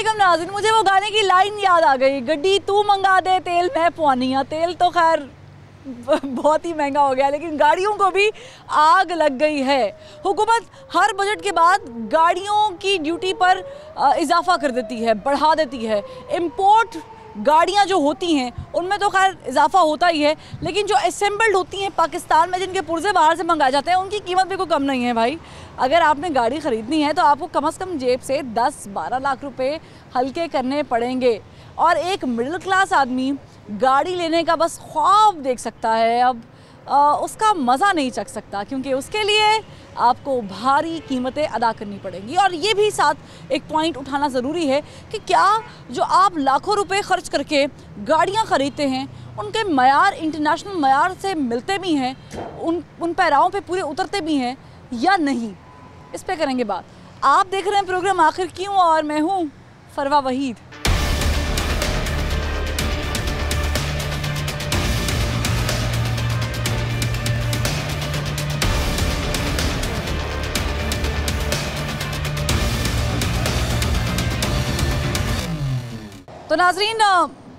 वालेकुम नाज़रीन, मुझे वो गाने की लाइन याद आ गई, गड्डी तू मंगा दे तेल मैं पवानिया। तेल तो खैर बहुत ही महंगा हो गया, लेकिन गाड़ियों को भी आग लग गई है। हुकूमत हर बजट के बाद गाड़ियों की ड्यूटी पर इजाफा कर देती है, बढ़ा देती है। इम्पोर्ट गाड़ियाँ जो होती हैं उनमें तो खैर इजाफा होता ही है, लेकिन जो असेंबल्ड होती हैं पाकिस्तान में, जिनके पुर्जे बाहर से मंगाए जाते हैं, उनकी कीमत भी कोई कम नहीं है भाई। अगर आपने गाड़ी ख़रीदनी है तो आपको कम से कम जेब से 10-12 लाख रुपए हल्के करने पड़ेंगे। और एक मिडिल क्लास आदमी गाड़ी लेने का बस ख्वाब देख सकता है, अब उसका मज़ा नहीं चख सकता, क्योंकि उसके लिए आपको भारी कीमतें अदा करनी पड़ेंगी। और ये भी साथ एक पॉइंट उठाना ज़रूरी है कि क्या जो आप लाखों रुपए खर्च करके गाड़ियाँ ख़रीदते हैं उनके मयार इंटरनेशनल मयार से मिलते भी हैं, उन पैराओं पे पूरे उतरते भी हैं या नहीं, इस पे करेंगे बात। आप देख रहे हैं प्रोग्राम आखिर क्यों, और मैं हूँ फरवा वहीद। तो नाजरीन,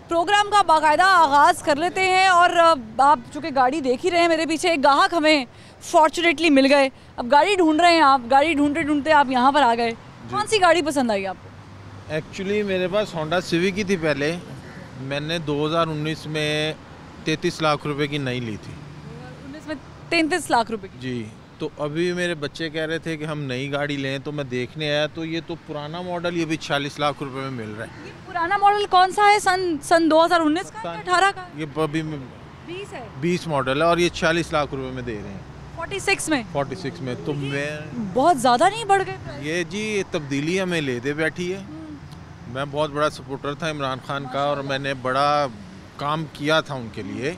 प्रोग्राम का बाकायदा आगाज़ कर लेते हैं। और आप चूँकि गाड़ी देख ही रहे हैं मेरे पीछे, एक ग्राहक हमें फॉर्चुनेटली मिल गए। अब गाड़ी ढूंढ रहे हैं आप, गाड़ी ढूंढते ढूंढते आप यहाँ पर आ गए। कौन सी गाड़ी पसंद आई आपको? एक्चुअली मेरे पास होंडा सिविक ही थी पहले, मैंने 2019 में 33 लाख रुपए की नई ली थी। 2019 में 33 लाख रुपए की? जी। तो अभी मेरे बच्चे कह रहे थे कि हम नई गाड़ी लें, तो मैं देखने आया तो ये तो पुराना मॉडल, ये भी 40 लाख रुपए में मिल रहा है। ये पुराना मॉडल कौन सा है? सन 2019 का या 18 का? ये अभी 20 है। 20 मॉडल है और ये 40 लाख रुपए में दे रहे हैं। 46 में? 46 में। तो मैं बहुत ज़्यादा नहीं बढ़ गए? ये जी तब्दीली हमें ले दे बैठी है। मैं बहुत बड़ा सपोर्टर था इमरान खान का और मैंने बड़ा काम किया था उनके लिए,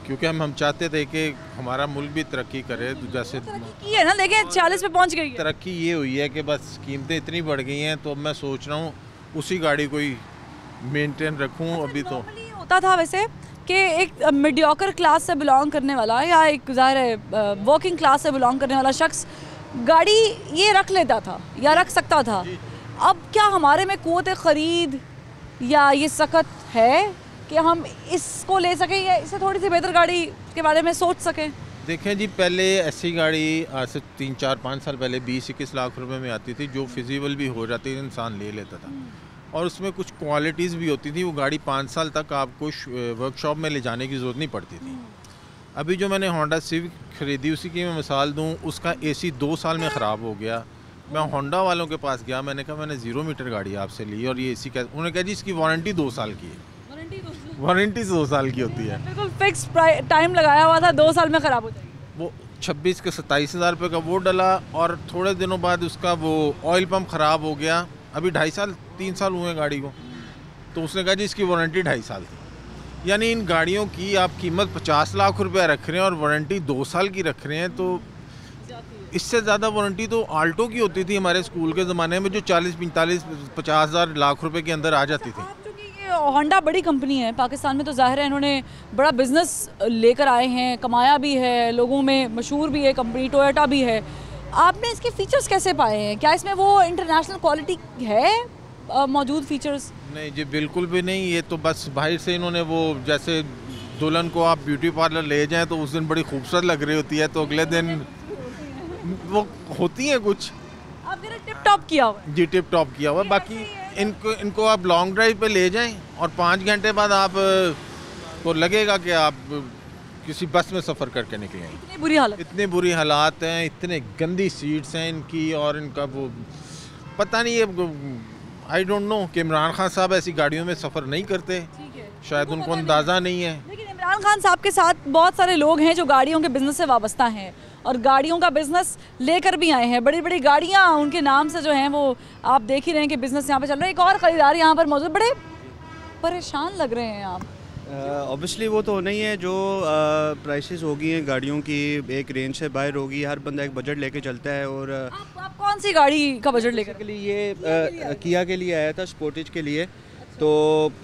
क्योंकि हम चाहते थे कि हमारा मुल्क भी तरक्की करे। जैसे की है ना, देखें 40 पे पहुंच गई है। तरक्की ये हुई है कि बस कीमतें इतनी बढ़ गई हैं, तो मैं सोच रहा हूँ उसी गाड़ी को ही मेंटेन रखूँ। अभी तो होता था वैसे कि एक मीडियोकर क्लास से बिलोंग करने वाला या एक ज़ाहिर है वर्किंग क्लास से बिलोंग करने वाला शख्स गाड़ी ये रख लेता था या रख सकता था। अब क्या हमारे में क़ुव्वत ख़रीद या ये सख्त है कि हम इसको ले सकें या इससे थोड़ी सी बेहतर गाड़ी के बारे में सोच सकें? देखें जी, पहले ऐसी गाड़ी आज से 3-4-5 साल पहले 20-21 लाख रुपए में आती थी, जो फिजिबल भी हो जाती थी, इंसान ले लेता था। और उसमें कुछ क्वालिटीज़ भी होती थी। वो गाड़ी 5 साल तक आपको वर्कशॉप में ले जाने की ज़रूरत नहीं पड़ती थी। अभी जो मैंने होंडा सिविक ख़रीदी, उसी की मैं मिसाल दूँ, उसका AC 2 साल में ख़राब हो गया। मैं होंडा वालों के पास गया, मैंने कहा मैंने 0 मीटर गाड़ी आपसे ली और ये AC कैसे? उन्होंने कहा जी इसकी वारंटी 2 साल की है। वारंटी 2 साल की होती है। बिल्कुल फिक्स टाइम लगाया हुआ था, 2 साल में ख़राब हो जाएगी। वो 26 के 27 हज़ार रुपये का वो डला और थोड़े दिनों बाद उसका वो ऑयल पंप ख़राब हो गया। अभी 2.5-3 साल हुए हैं गाड़ी को, तो उसने कहा जी इसकी वारंटी 2.5 साल थी। यानी इन गाड़ियों की आप कीमत 50 लाख रुपया रख रहे हैं और वारंटी 2 साल की रख रहे हैं। तो इससे ज़्यादा वारंटी तो आल्टो की होती थी हमारे स्कूल के ज़माने में, जो 40-45-50 हज़ार लाख रुपए के अंदर आ जाती थी। होंडा बड़ी कंपनी है पाकिस्तान में, तो ज़ाहिर है इन्होंने बड़ा बिजनेस लेकर आए हैं, कमाया भी है, लोगों में मशहूर भी है कंपनी, टोयोटा भी है। आपने इसके फीचर्स कैसे पाए हैं? क्या इसमें वो इंटरनेशनल क्वालिटी है मौजूद फीचर्स? नहीं जी, बिल्कुल भी नहीं। ये तो बस बाहर से इन्होंने वो, जैसे दुल्हन को आप ब्यूटी पार्लर ले जाएं तो उस दिन बड़ी खूबसूरत लग रही होती है, तो अगले दिन वो होती है कुछ। आपने टिप टॉप किया हुआ है? जी, टिप टॉप किया हुआ है। बाकी इनको आप लॉन्ग ड्राइव पे ले जाएं और 5 घंटे बाद आप को लगेगा कि आप किसी बस में सफ़र करके निकले। इतनी बुरी हालात हैं, इतने गंदी सीट्स हैं इनकी, और इनका वो पता नहीं है, आई डोंट नो कि इमरान खान साहब ऐसी गाड़ियों में सफ़र नहीं करते, शायद उनको अंदाज़ा नहीं है। लेकिन इमरान खान साहब के साथ बहुत सारे लोग हैं जो गाड़ियों के बिज़नेस से वाबस्ता हैं और गाड़ियों का बिज़नेस लेकर भी आए हैं। बड़ी बड़ी गाड़ियाँ उनके नाम से जो हैं वो आप देख ही रहे हैं कि बिज़नेस यहाँ पे चल रहा है। एक और ख़रीदार यहाँ पर मौजूद, बड़े परेशान लग रहे हैं आप। ऑब्वियसली वो तो होना ही है, जो प्राइसेस होगी हैं गाड़ियों की एक रेंज से बाहर होगी, हर बंदा एक बजट लेके चलता है। और आप कौन सी गाड़ी का बजट लेकर? ये किया के लिए आया था, स्पोर्टेज के लिए। तो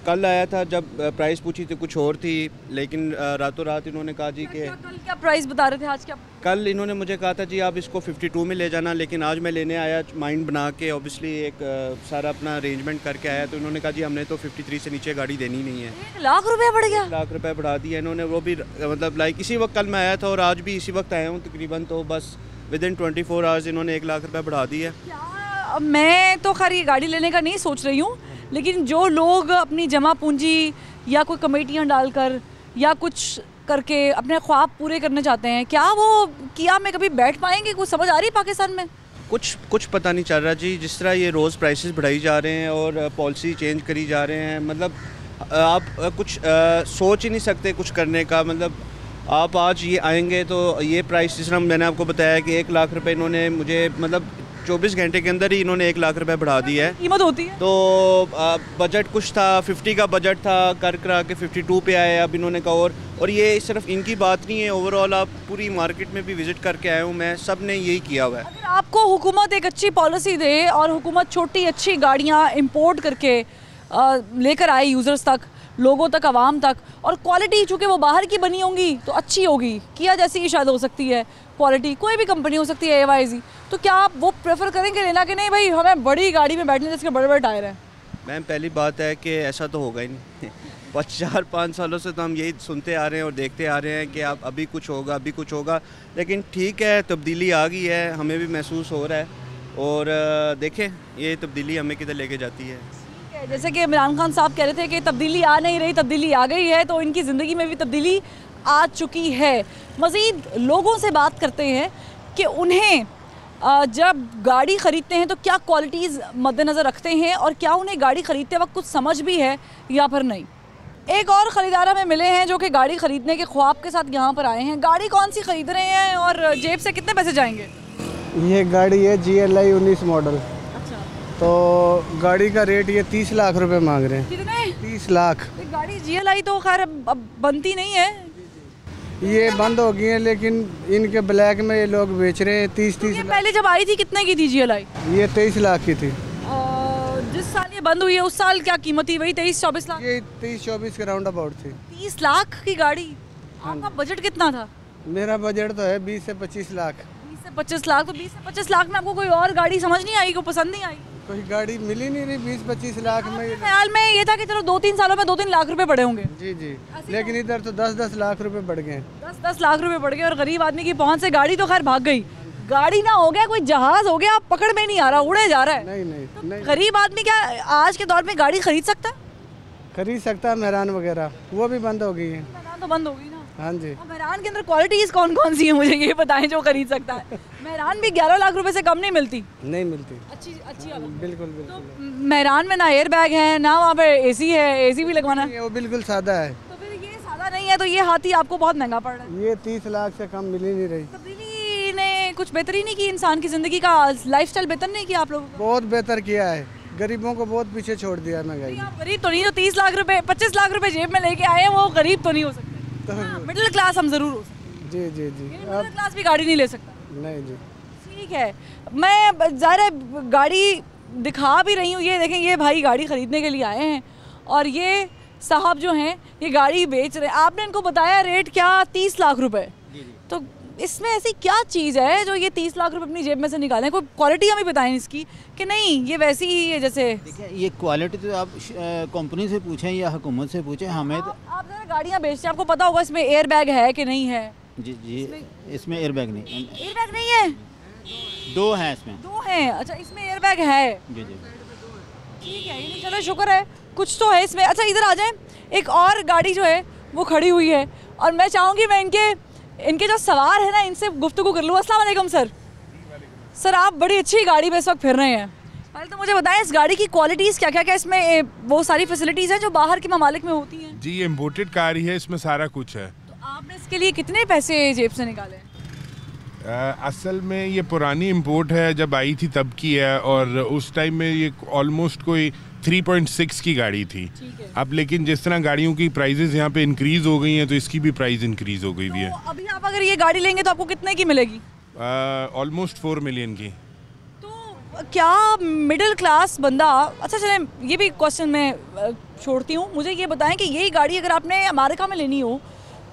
कल आया था, जब प्राइस पूछी थी कुछ और थी, लेकिन रातों रात इन्होंने कहा जी कि कल क्या प्राइस बता रहे थे, आज क्या? कल इन्होंने मुझे कहा था जी आप इसको 52 में ले जाना, लेकिन आज मैं लेने आया माइंड बना के, ऑब्वियसली एक सारा अपना अरेंजमेंट करके आया, तो इन्होंने कहा जी हमने तो 53 से नीचे गाड़ी देनी नहीं है। 1 लाख रुपया बढ़ गया? 1 लाख रुपए बढ़ा दिया इन्होंने, वो भी मतलब लाइक इसी वक्त कल मैं आया था और आज भी इसी वक्त आया हूँ तकरीबन, तो बस विद इन 24 आवर्स इन्होंने 1 लाख रुपये बढ़ा दिया। क्या मैं तो खैर ये गाड़ी लेने का नहीं सोच रही हूँ, लेकिन जो लोग अपनी जमा पूंजी या कोई कमेटियाँ डालकर या कुछ करके अपने ख्वाब पूरे करने चाहते हैं, क्या वो किया में कभी बैठ पाएंगे? कुछ समझ आ रही है पाकिस्तान में? कुछ पता नहीं चल रहा जी। जिस तरह ये रोज़ प्राइसेस बढ़ाई जा रहे हैं और पॉलिसी चेंज करी जा रहे हैं, मतलब आप कुछ सोच ही नहीं सकते कुछ करने का। मतलब आप आज ये आएंगे तो ये प्राइस, जिस तरह मैंने आपको बताया कि 1 लाख रुपए इन्होंने मुझे, मतलब 24 घंटे के अंदर ही इन्होंने 1 लाख रुपए बढ़ा दिया है। कीमत होती है तो बजट कुछ था, 50 का बजट था, कर करा के 52 पे आए अब इन्होंने कहा। और ये सिर्फ इनकी बात नहीं है, ओवरऑल आप पूरी मार्केट में भी विज़िट करके आया हूँ मैं, सब ने यही किया हुआ है। अगर आपको हुकूमत एक अच्छी पॉलिसी दे और हुकूमत छोटी अच्छी गाड़ियाँ इंपोर्ट करके लेकर आए यूज़र्स तक, लोगों तक, आवाम तक, और क्वालिटी चूँकि वो बाहर की बनी होंगी तो अच्छी होगी, किया जैसी ही शायद हो सकती है क्वालिटी, कोई भी कंपनी हो सकती है AYZ, तो क्या आप वो प्रेफर करेंगे लेना कि नहीं भाई हमें बड़ी गाड़ी में बैठने जिसके बड़े बड़े टायर हैं? मैम पहली बात है कि ऐसा तो होगा ही नहीं 4-5 सालों से तो हम यही सुनते आ रहे हैं और देखते आ रहे हैं कि आप अभी कुछ होगा, अभी कुछ होगा, लेकिन ठीक है तब्दीली आ गई है, हमें भी महसूस हो रहा है, और देखें ये तब्दीली हमें किधर लेके जाती है। जैसे कि इमरान खान साहब कह रहे थे कि तब्दीली आ नहीं रही, तब्दीली आ गई है, तो इनकी ज़िंदगी में भी तब्दीली आ चुकी है। मज़ीद लोगों से बात करते हैं कि उन्हें जब गाड़ी ख़रीदते हैं तो क्या क्वालिटीज़ मद्देनज़र रखते हैं और क्या उन्हें गाड़ी ख़रीदते वक्त कुछ समझ भी है या फिर नहीं। एक और ख़रीदार हमें मिले हैं जो कि गाड़ी ख़रीदने के ख्वाब के साथ यहाँ पर आए हैं। गाड़ी कौन सी ख़रीद रहे हैं और जेब से कितने पैसे जाएंगे? ये गाड़ी है GLI 19 मॉडल। अच्छा, तो गाड़ी का रेट ये 30 लाख रुपए मांग रहे हैं। कितने? 30 लाख। गाड़ी GLI तो खैर अब बनती नहीं है, ये बंद हो गई है, लेकिन इनके ब्लैक में ये लोग बेच रहे हैं 30 ये लाख। पहले जब आई थी कितने की थी GLI? ये 23 लाख की थी। जिस साल ये बंद हुई है उस साल क्या कीमत थी? वही 23-24 लाख। ये 23-24 के राउंड अबाउट थी। 30 लाख की गाड़ी। आपका बजट कितना था? मेरा बजट तो है 20 से 25 लाख। 20 से 25 लाख। तो 20 से 25 लाख में आपको कोई और गाड़ी समझ नहीं आई, को पसंद नहीं आई? कोई गाड़ी मिली नहीं रही 20-25 लाख में। मेरे ख्याल में ये था कि चलो 2-3 सालों में 2-3 लाख रुपए बढ़े होंगे। जी जी, लेकिन इधर तो 10-10 लाख रुपए बढ़ गए। 10-10 लाख रुपए बढ़ गए और गरीब आदमी की पहुंच से गाड़ी तो खैर भाग गई। गाड़ी ना हो गया कोई जहाज हो गया, पकड़ में नहीं आ रहा, उड़े जा रहा है। नहीं, गरीब आदमी क्या आज के दौर में गाड़ी खरीद सकता है? खरीद सकता है। मेहरान वगैरह वो भी बंद हो गई है। मेहरान तो बंद हो गई ना। हाँ जी। मेहरान के अंदर क्वालिटीज कौन कौन सी है मुझे ये बताएं जो खरीद सकता है? मेहरान भी 11 लाख रुपए से कम नहीं मिलती। नहीं मिलती। अच्छी बिल्कुल बिल्कुल। तो मेहरान में ना एयर बैग है ना वहाँ पे AC है, AC भी लगवाना है। वो बिल्कुल सादा है। तो फिर ये सादा नहीं है तो ये हाथी आपको बहुत महंगा पड़ रहा है। ये 30 लाख से कम मिल ही नहीं रही। तब्दीली ने कुछ बेहतरी नहीं की इंसान की ज़िंदगी का, लाइफस्टाइल बेहतर नहीं किया आप लोगों को? बहुत बेहतर किया है, गरीबों को बहुत पीछे छोड़ दिया है महंगाई। आप गरीब तो नहीं, जो 30 लाख रुपए 25 लाख रुपए जेब में लेके आए हैं वो गरीब तो नहीं हो सकते। मिडिल क्लास हम जरूर हो सकते। जी जी जी। मिडिल क्लास भी गाड़ी नहीं ले सकता। नहीं जी। ठीक है, मैं ज़ाहिर है गाड़ी दिखा भी रही हूँ। ये देखें, ये भाई गाड़ी ख़रीदने के लिए आए हैं और ये साहब जो हैं ये गाड़ी बेच रहे हैं। आपने इनको बताया रेट क्या? 30 लाख रुपए। तो इसमें ऐसी क्या चीज़ है जो ये 30 लाख रुपए अपनी जेब में से निकालें? कोई क्वालिटी हमें बताएं इसकी कि नहीं ये वैसी ही है जैसे। देखिए ये क्वालिटी तो आप कंपनी से पूछें या हुकूमत से पूछें, हमें तो आप ज़रा गाड़ियाँ बेचते हैं, आपको पता होगा इसमें एयर बैग है कि नहीं है? जी जी, इसमें एयर बैग नहीं, एयर बैग नहीं है? 2 हैं इसमें। 2 हैं? अच्छा, इसमें एयर बैग है। जी जी ठीक है, ये चलो शुक्र है कुछ तो है इसमें। अच्छा इधर आ जाएं, एक और गाड़ी जो है वो खड़ी हुई है और मैं चाहूँगी मैं इनके जो सवार है ना इनसे गुफ्तगू कर लूँ। अस्सलाम वालेकुम सर। सर आप बड़ी अच्छी गाड़ी पे इस वक्त फिर रहे हैं, पहले तो मुझे बताएं इस गाड़ी की क्वालिटीज़ क्या क्या क्या इसमें वो सारी फैसिलिटीज़ हैं जो बाहर के ममालिक में होती हैं? जी ये इम्पोर्टेड कार ही है, इसमें सारा कुछ है। तो आपने इसके लिए कितने पैसे जेब से निकाले? असल में ये पुरानी इम्पोर्ट है, जब आई थी तब की है और उस टाइम में ये ऑलमोस्ट कोई 3.6 की गाड़ी थी। अब लेकिन जिस तरह गाड़ियों की प्राइजेस यहाँ पे इंक्रीज हो गई हैं तो इसकी भी प्राइस इंक्रीज हो गई हुई है। तो अभी आप अगर ये गाड़ी लेंगे तो आपको कितने की मिलेगी? ऑलमोस्ट 4 मिलियन की। तो क्या मिडिल क्लास बंदा, अच्छा चलें ये भी क्वेश्चन मैं छोड़ती हूँ, मुझे ये बताएं कि यही गाड़ी अगर आपने अमेरिका में लेनी हो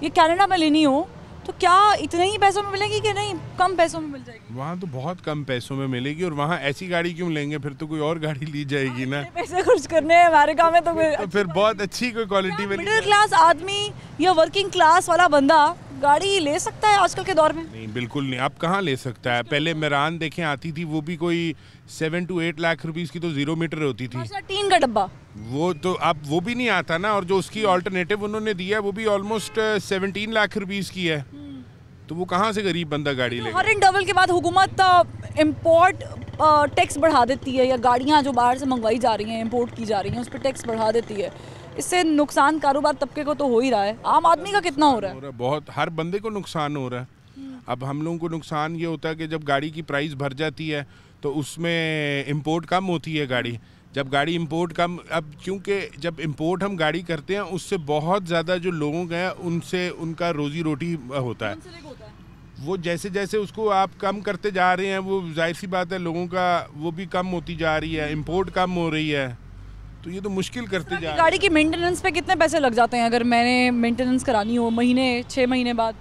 या कनाडा में लेनी हो तो क्या इतने ही पैसों में मिलेगी कि नहीं कम पैसों में मिल जाएगी? वहाँ तो बहुत कम पैसों में मिलेगी, और वहाँ ऐसी गाड़ी क्यों लेंगे, फिर तो कोई और गाड़ी ली जाएगी ना। पैसे खर्च करने हैं अमेरिका में तो फिर बहुत अच्छी कोई क्वालिटी में मिडिल क्लास आदमी या वर्किंग क्लास वाला बंदा गाड़ी ले सकता है आजकल के दौर में? नहीं, बिल्कुल नहीं। आप कहाँ ले सकता है? पहले मेरान देखें आती थी, वो भी कोई 7 to 8 लाख रुपीस की तो 0 मीटर होती थी। टीन का डब्बा वो तो अब वो भी नहीं आता ना, और जो उसकी ऑल्टरनेटिव उन्होंने दिया है वो भी ऑलमोस्ट 17 लाख रुपीस की है। तो वो कहाँ से गरीब बंदा गाड़ी लेगा? हर इंटरवल के बाद हुकूमत इम्पोर्ट टैक्स बढ़ा देती है, या गाड़ियाँ जो बाहर से मंगवाई जा रही हैं इम्पोर्ट की जा रही हैं उस पर टैक्स बढ़ा देती है। इससे नुकसान कारोबार तबके को तो हो ही रहा है, आम आदमी का कितना हो रहा है? बहुत, हर बंदे को नुकसान हो रहा है। अब हम लोगों को नुकसान ये होता है कि जब गाड़ी की प्राइस भर जाती है तो उसमें इंपोर्ट कम होती है गाड़ी। जब गाड़ी इंपोर्ट कम, अब क्योंकि जब इंपोर्ट हम गाड़ी करते हैं उससे बहुत ज़्यादा जो लोगों का है उनसे उनका रोजी रोटी होता है। वो जैसे जैसे उसको आप कम करते जा रहे हैं, वो जाहिर सी बात है लोगों का वो भी कम होती जा रही है, इंपोर्ट कम हो रही है, तो ये तो मुश्किल करते जा रहे हैं। गाड़ी की मेंटेनेंस पे कितने पैसे लग जाते हैं अगर मैंने मेंटेनेंस करानी हो? महीने 6 महीने बाद?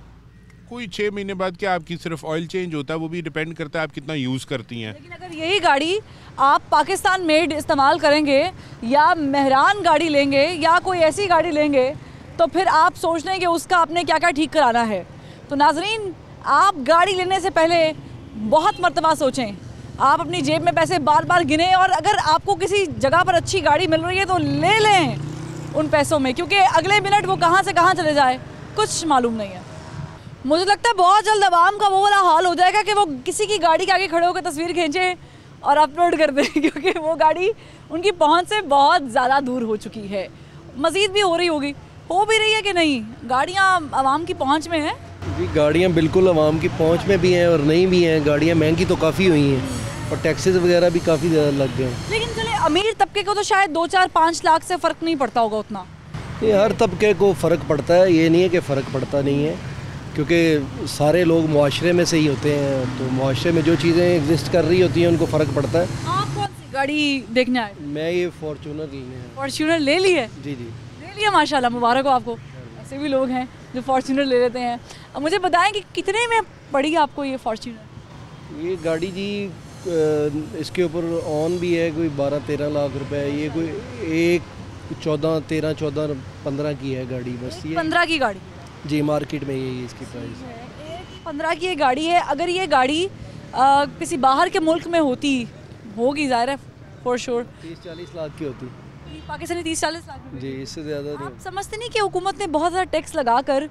कोई 6 महीने बाद क्या, आपकी सिर्फ ऑयल चेंज होता है, वो भी डिपेंड करता है आप कितना यूज़ करती हैं। लेकिन अगर यही गाड़ी आप पाकिस्तान मेड इस्तेमाल करेंगे या मेहरान गाड़ी लेंगे या कोई ऐसी गाड़ी लेंगे तो फिर आप सोच लें कि उसका आपने क्या क्या ठीक कराना है। तो नाजरीन, आप गाड़ी लेने से पहले बहुत मर्तबा सोचें, आप अपनी जेब में पैसे बार बार गिनें, और अगर आपको किसी जगह पर अच्छी गाड़ी मिल रही है तो ले लें उन पैसों में, क्योंकि अगले मिनट वो कहाँ से कहाँ चले जाए कुछ मालूम नहीं है। मुझे लगता है बहुत जल्द अवाम का वो वाला हाल हो जाएगा कि वो किसी की गाड़ी के आगे खड़े होकर तस्वीर खींचे और अपलोड कर दें, क्योंकि वो गाड़ी उनकी पहुंच से बहुत ज़्यादा दूर हो चुकी है। मज़ीद भी हो रही होगी, हो भी रही है कि नहीं? गाड़ियाँ अवाम की पहुंच में हैं जी, गाड़ियाँ बिल्कुल अवाम की पहुंच में भी हैं और नहीं भी हैं। गाड़ियाँ महंगी तो काफ़ी हुई हैं और टैक्सेस वगैरह भी काफ़ी ज़्यादा लग गए हैं। लेकिन चले अमीर तबके को तो शायद 2-4-5 लाख से फ़र्क नहीं पड़ता होगा उतना। ये हर तबके को फ़र्क पड़ता है, ये नहीं है कि फ़र्क पड़ता नहीं है, क्योंकि सारे लोग मुआशरे में से ही होते हैं, तो मुआशरे में जो चीज़ें एग्जिस्ट कर रही होती हैं उनको फ़र्क पड़ता है। आप कौन सी गाड़ी देखने आए? मैं ये फॉर्चूनर लेने हैं। फॉर्च्यूनर ले ली है? जी जी ले लिया, माशाल्लाह, मुबारक हो आपको। ऐसे भी लोग हैं जो फॉर्च्यूनर ले लेते हैं। अब मुझे बताएं कि कितने में पड़ी आपको ये फॉर्च्यूनर? ये गाड़ी जी इसके ऊपर ऑन भी है कोई 12-13 लाख रुपए। ये कोई एक 14-13-14-15 की है गाड़ी, बस ये 15 की गाड़ी जी मार्केट में यही इसकी प्राइस। 15 की ये गाड़ी है। अगर ये गाड़ी किसी बाहर के मुल्क में होगी ज़ाहिर है फॉर श्योर 30-40 लाख की होती। पाकिस्तानी 30-40 लाख रुपए। जी, इससे ज़्यादा नहीं। आप समझते नहीं कि हुकूमत ने बहुत ज़्यादा टैक्स लगाकर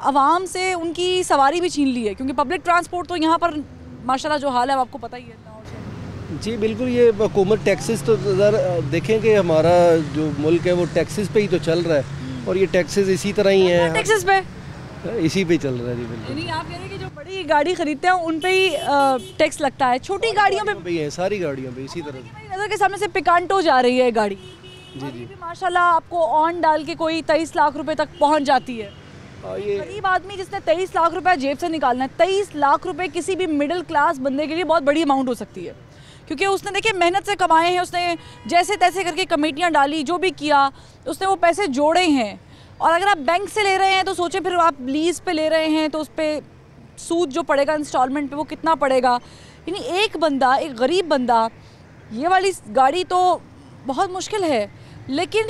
आवाम से उनकी सवारी भी छीन ली है? क्योंकि पब्लिक ट्रांसपोर्ट तो यहाँ पर माशाल्लाह जो हाल है आपको पता ही है। जी बिल्कुल, ये हुकूमत टैक्सेस तो देखें कि हमारा जो मुल्क है वो टैक्सेस पे ही तो चल रहा है, और ये टैक्सेस इसी तरह ही हैं, टैक्सेस पे इसी पे चल रहा है। जी बिल्कुल। नहीं, आप कह रहे हैं कि जो बड़ी गाड़ी खरीदते हैं उन पे ही टैक्स लगता है, छोटी गाड़ियों पे भी है, सारी गाड़ियों पे इसी तरह। मेरी नज़र के सामने से पिकांटो जा रही है गाड़ी। जी जी, माशाल्लाह आपको ऑन डाल के कोई 23 लाख रुपए तक पहुंच जाती है। ये गरीब आदमी जिसने 23 लाख रुपए जेब से निकालना है, 23 लाख रुपए किसी भी मिडिल क्लास बंदे के लिए बहुत बड़ी अमाउंट हो सकती है, क्योंकि उसने देखिए मेहनत से कमाए हैं, उसने जैसे तैसे करके कमेटियाँ डाली, जो भी किया उसने वो पैसे जोड़े हैं। और अगर आप बैंक से ले रहे हैं तो सोचें, फिर आप लीज़ पे ले रहे हैं तो उस पर सूद जो पड़ेगा इंस्टॉलमेंट पे वो कितना पड़ेगा। यानी एक बंदा, एक गरीब बंदा, ये वाली गाड़ी तो बहुत मुश्किल है। लेकिन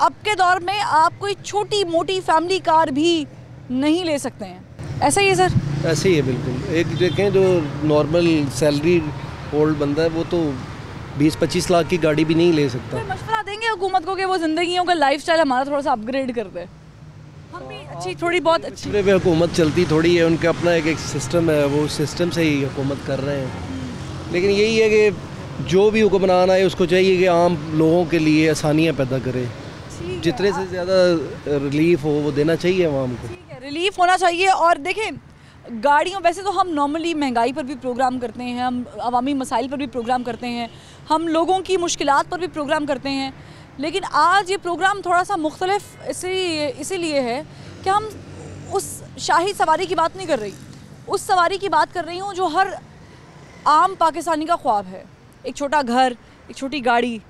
अब के दौर में आप कोई छोटी मोटी फैमिली कार भी नहीं ले सकते हैं, ऐसा ही है सर? ऐसे ही है बिल्कुल। एक देखें जो नॉर्मल सैलरी होल्ड बंदा है वो तो 20-25 लाख की गाड़ी भी नहीं ले सकता। तो मशवरा देंगे हुकूमत को कि वो ज़िंदगियों का लाइफस्टाइल हमारा थोड़ा सा अपग्रेड कर दे, हम भी अच्छी थोड़ी बहुत अच्छी। पे हुकूमत चलती थोड़ी है, उनका अपना एक सिस्टम है, वो सिस्टम से ही हुकूमत कर रहे हैं। लेकिन यही है कि जो भी हुक्मरान आए उसको चाहिए कि आम लोगों के लिए आसानियाँ पैदा करे, जितने से ज़्यादा रिलीफ हो वो देना चाहिए आवाम को। ठीक है, रिलीफ होना चाहिए। और देखें गाड़ियों, वैसे तो हम नॉर्मली महंगाई पर भी प्रोग्राम करते हैं, हम अवामी मसाइल पर भी प्रोग्राम करते हैं, हम लोगों की मुश्किलात पर भी प्रोग्राम करते हैं, लेकिन आज ये प्रोग्राम थोड़ा सा मुख्तलिफ इसीलिए है कि हम उस शाही सवारी की बात नहीं कर रही, उस सवारी की बात कर रही हूँ जो हर आम पाकिस्तानी का ख्वाब है। एक छोटा घर, एक छोटी गाड़ी।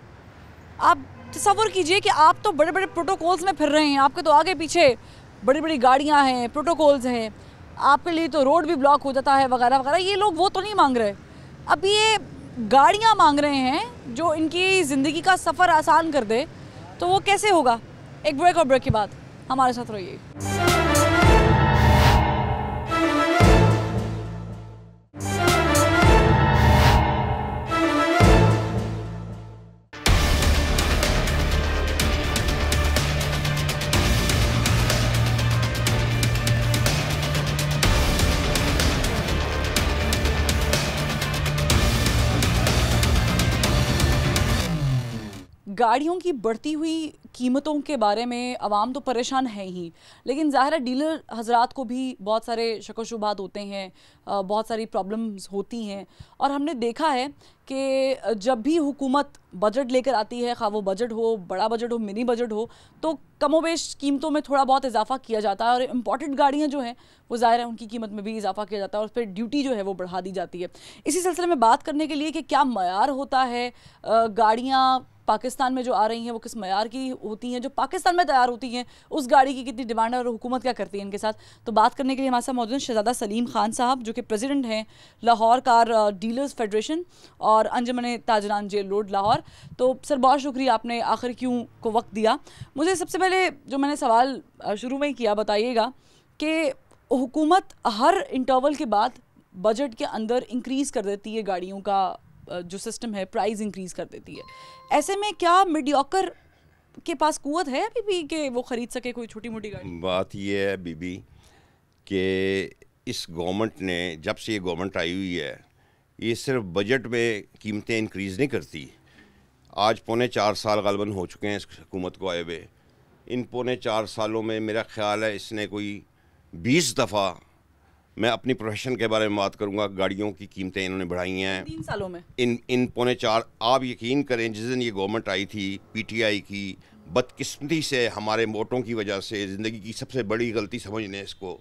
आप तसव्वुर कीजिए कि आप तो बड़े बड़े प्रोटोकॉल्स में फिर रहे हैं, आपके तो आगे पीछे बड़ी बड़ी गाड़ियाँ हैं, प्रोटोकॉल्स हैं, आपके लिए तो रोड भी ब्लॉक हो जाता है वगैरह वगैरह। ये लोग वो तो नहीं मांग रहे, अब ये गाड़ियाँ मांग रहे हैं जो इनकी ज़िंदगी का सफ़र आसान कर दे, तो वो कैसे होगा? एक ब्रेक और ब्रेक के बाद हमारे साथ रहिए। गाड़ियों की बढ़ती हुई कीमतों के बारे में आवाम तो परेशान है ही, लेकिन ज़ाहिर है डीलर हजरात को भी बहुत सारे शक व शुबहात होते हैं, बहुत सारी प्रॉब्लम्स होती हैं। और हमने देखा है कि जब भी हुकूमत बजट लेकर आती है, खा वो बजट हो, बड़ा बजट हो, मिनी बजट हो, तो कमोबेश कीमतों में थोड़ा बहुत इजाफा किया जाता है। और इम्पोर्टेड गाड़ियाँ जो हैं वो ज़ाहिर है उनकी कीमत में भी इजाफा किया जाता है, और फिर ड्यूटी जो है वो बढ़ा दी जाती है। इसी सिलसिले में बात करने के लिए कि क्या मयार होता है, गाड़ियाँ पाकिस्तान में जो आ रही हैं वो किस मयार की होती हैं, जो पाकिस्तान में तैयार होती हैं उस गाड़ी की कितनी डिमांड है और हुकूमत क्या करती है इनके साथ। तो बात करने के लिए हमारे साथ मौजूद हैं शहजादा सलीम खान साहब, जो कि प्रेसिडेंट हैं लाहौर कार डीलर्स फेडरेशन और अंजुमन ताजरान जेल रोड लाहौर। तो सर बहुत शुक्रिया, आपने आखिर क्यों को वक्त दिया। मुझे सबसे पहले जो मैंने सवाल शुरू में ही किया, बताइएगा कि हुकूमत हर इंटरवल के बाद बजट के अंदर इंक्रीज़ कर देती है गाड़ियों का जो सिस्टम है, प्राइस इंक्रीज़ कर देती है। ऐसे में क्या मीडियोकर के पास कुव्वत है अभी भी कि वो ख़रीद सके कोई छोटी मोटी गाड़ी? बात ये है बीबी कि इस गवर्नमेंट ने, जब से ये गवर्नमेंट आई हुई है, ये सिर्फ बजट में कीमतें इंक्रीज़ नहीं करती। आज पौने 4 साल ग़ालिबन हो चुके हैं इस हुकूमत को आए हुए। इन पौने 4 सालों में मेरा ख़्याल है इसने कोई 20 दफ़ा, मैं अपनी प्रोफेशन के बारे में बात करूंगा, गाड़ियों की कीमतें इन्होंने बढ़ाई हैं 3 सालों में। इन पौने 4, आप यकीन करें जिस दिन ये गवर्नमेंट आई थी पीटीआई की, बदकिस्मती से हमारे वोटों की वजह से, ज़िंदगी की सबसे बड़ी गलती समझने इसको,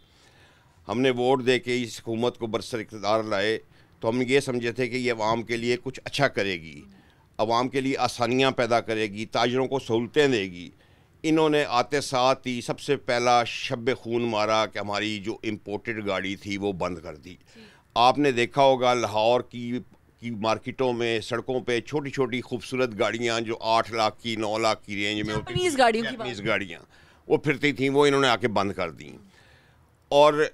हमने वोट दे के इस हुकूमत को बरसर इक़्तिदार लाए तो हम ये समझे थे कि ये अवाम के लिए कुछ अच्छा करेगी, अवाम के लिए आसानियाँ पैदा करेगी, ताजरों को सहूलतें देगी। इन्होंने आते साथ ही सबसे पहला शब खून मारा कि हमारी जो इम्पोर्टेड गाड़ी थी वो बंद कर दी। आपने देखा होगा लाहौर की मार्केटों में, सड़कों पे छोटी छोटी खूबसूरत गाड़ियाँ जो 8 लाख की 9 लाख की रेंज में होती थी, जापानीज़ गाड़ियाँ वो फिरती थी, वो इन्होंने आके बंद कर दी। और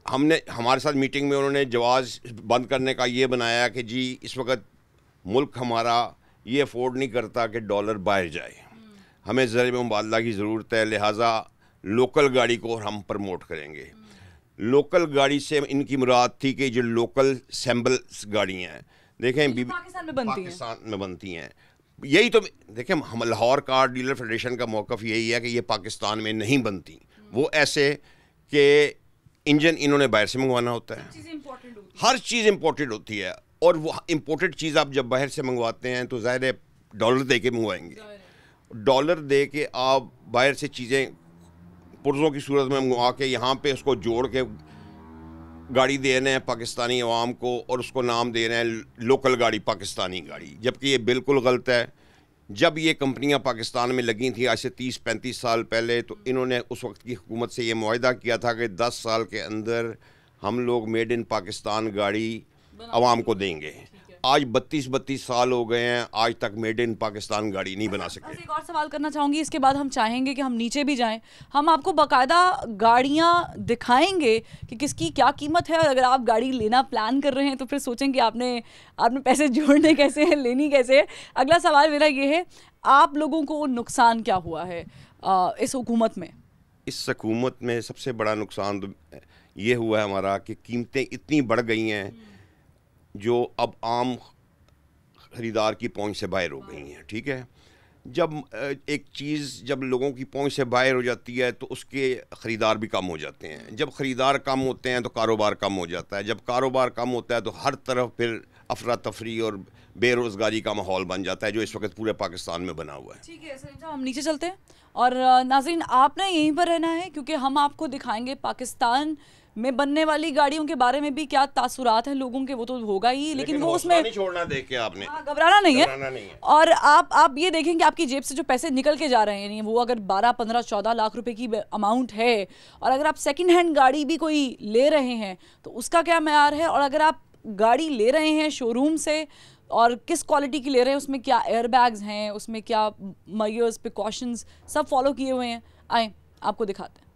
हमने, हमारे साथ मीटिंग में उन्होंने जवाज़ बंद करने का ये बनाया कि जी इस वक्त मुल्क हमारा ये अफोर्ड नहीं करता कि डॉलर बाहर जाए, हमें ज़रिए मुबादला की ज़रूरत है, लिहाजा लोकल गाड़ी को हम प्रमोट करेंगे। लोकल गाड़ी से इनकी मुराद थी कि जो लोकल सैम्बल्स गाड़ियाँ हैं, देखें बीबी पाकिस्तान में बनती हैं। यही तो देखें, हम लाहौर कार डीलर फेडरेशन का मौक़िफ़ यही है कि ये पाकिस्तान में नहीं बनती। वो ऐसे कि इंजन इन्होंने बाहर से मंगवाना होता है, हर चीज़ इम्पोर्टेड होती है, और वो इम्पोर्टेड चीज़ आप जब बाहर से मंगवाते हैं तो ज़ाहिर है डॉलर दे के मंगवाएंगे। डॉलर दे के आप बाहर से चीज़ें पुर्ज़ों की सूरत में मंगवा के यहाँ पे उसको जोड़ के गाड़ी दे रहे हैं पाकिस्तानी अवाम को, और उसको नाम दे रहे हैं लोकल गाड़ी, पाकिस्तानी गाड़ी, जबकि ये बिल्कुल गलत है। जब ये कंपनियां पाकिस्तान में लगी थी आज से 30-35 साल पहले, तो इन्होंने उस वक्त की हुकूमत से ये मुआहदा किया था कि 10 साल के अंदर हम लोग मेड इन पाकिस्तान गाड़ी अवाम को देंगे। आज 32 साल हो गए हैं, आज तक मेड इन पाकिस्तान गाड़ी नहीं बना सके। एक और सवाल करना चाहूँगी, इसके बाद हम चाहेंगे कि हम नीचे भी जाएं, हम आपको बाकायदा गाड़ियाँ दिखाएंगे कि किसकी क्या कीमत है, और अगर आप गाड़ी लेना प्लान कर रहे हैं तो फिर सोचें कि आपने पैसे जोड़ने कैसे हैं, लेनी कैसे है। अगला सवाल मेरा ये है, आप लोगों को नुकसान क्या हुआ है इस हुकूमत में? इस हुकूमत में सबसे बड़ा नुकसान तो ये हुआ है हमारा कि कीमतें इतनी बढ़ गई हैं जो अब आम ख़रीदार की पहुंच से बाहर हो गई हैं। ठीक है, जब एक चीज़ जब लोगों की पहुंच से बाहर हो जाती है तो उसके ख़रीदार भी कम हो जाते हैं। जब ख़रीदार कम होते हैं तो कारोबार कम हो जाता है। जब कारोबार कम होता है तो हर तरफ फिर अफरा तफरी और बेरोज़गारी का माहौल बन जाता है, जो इस वक्त पूरे पाकिस्तान में बना हुआ है। ठीक है सलीम साहब, हम नीचे चलते हैं और नाज़रीन आपने यहीं पर रहना है, क्योंकि हम आपको दिखाएंगे पाकिस्तान में बनने वाली गाड़ियों के बारे में भी क्या तासुरात हैं लोगों के, वो तो होगा ही, लेकिन वो उसमें नहीं छोड़ना देख के आपने, घबराना नहीं घबराना है। नहीं है। और आप ये देखें कि आपकी जेब से जो पैसे निकल के जा रहे हैं, यानी वो अगर 12, 15, 14 लाख रुपए की अमाउंट है, और अगर आप सेकंड हैंड गाड़ी भी कोई ले रहे हैं तो उसका क्या मैयार है, और अगर आप गाड़ी ले रहे हैं शोरूम से और किस क्वालिटी की ले रहे हैं, उसमें क्या एयर बैग्स हैं, उसमें क्या मेजर्स, प्रिकॉशंस सब फॉलो किए हुए हैं। आए आपको दिखाते हैं।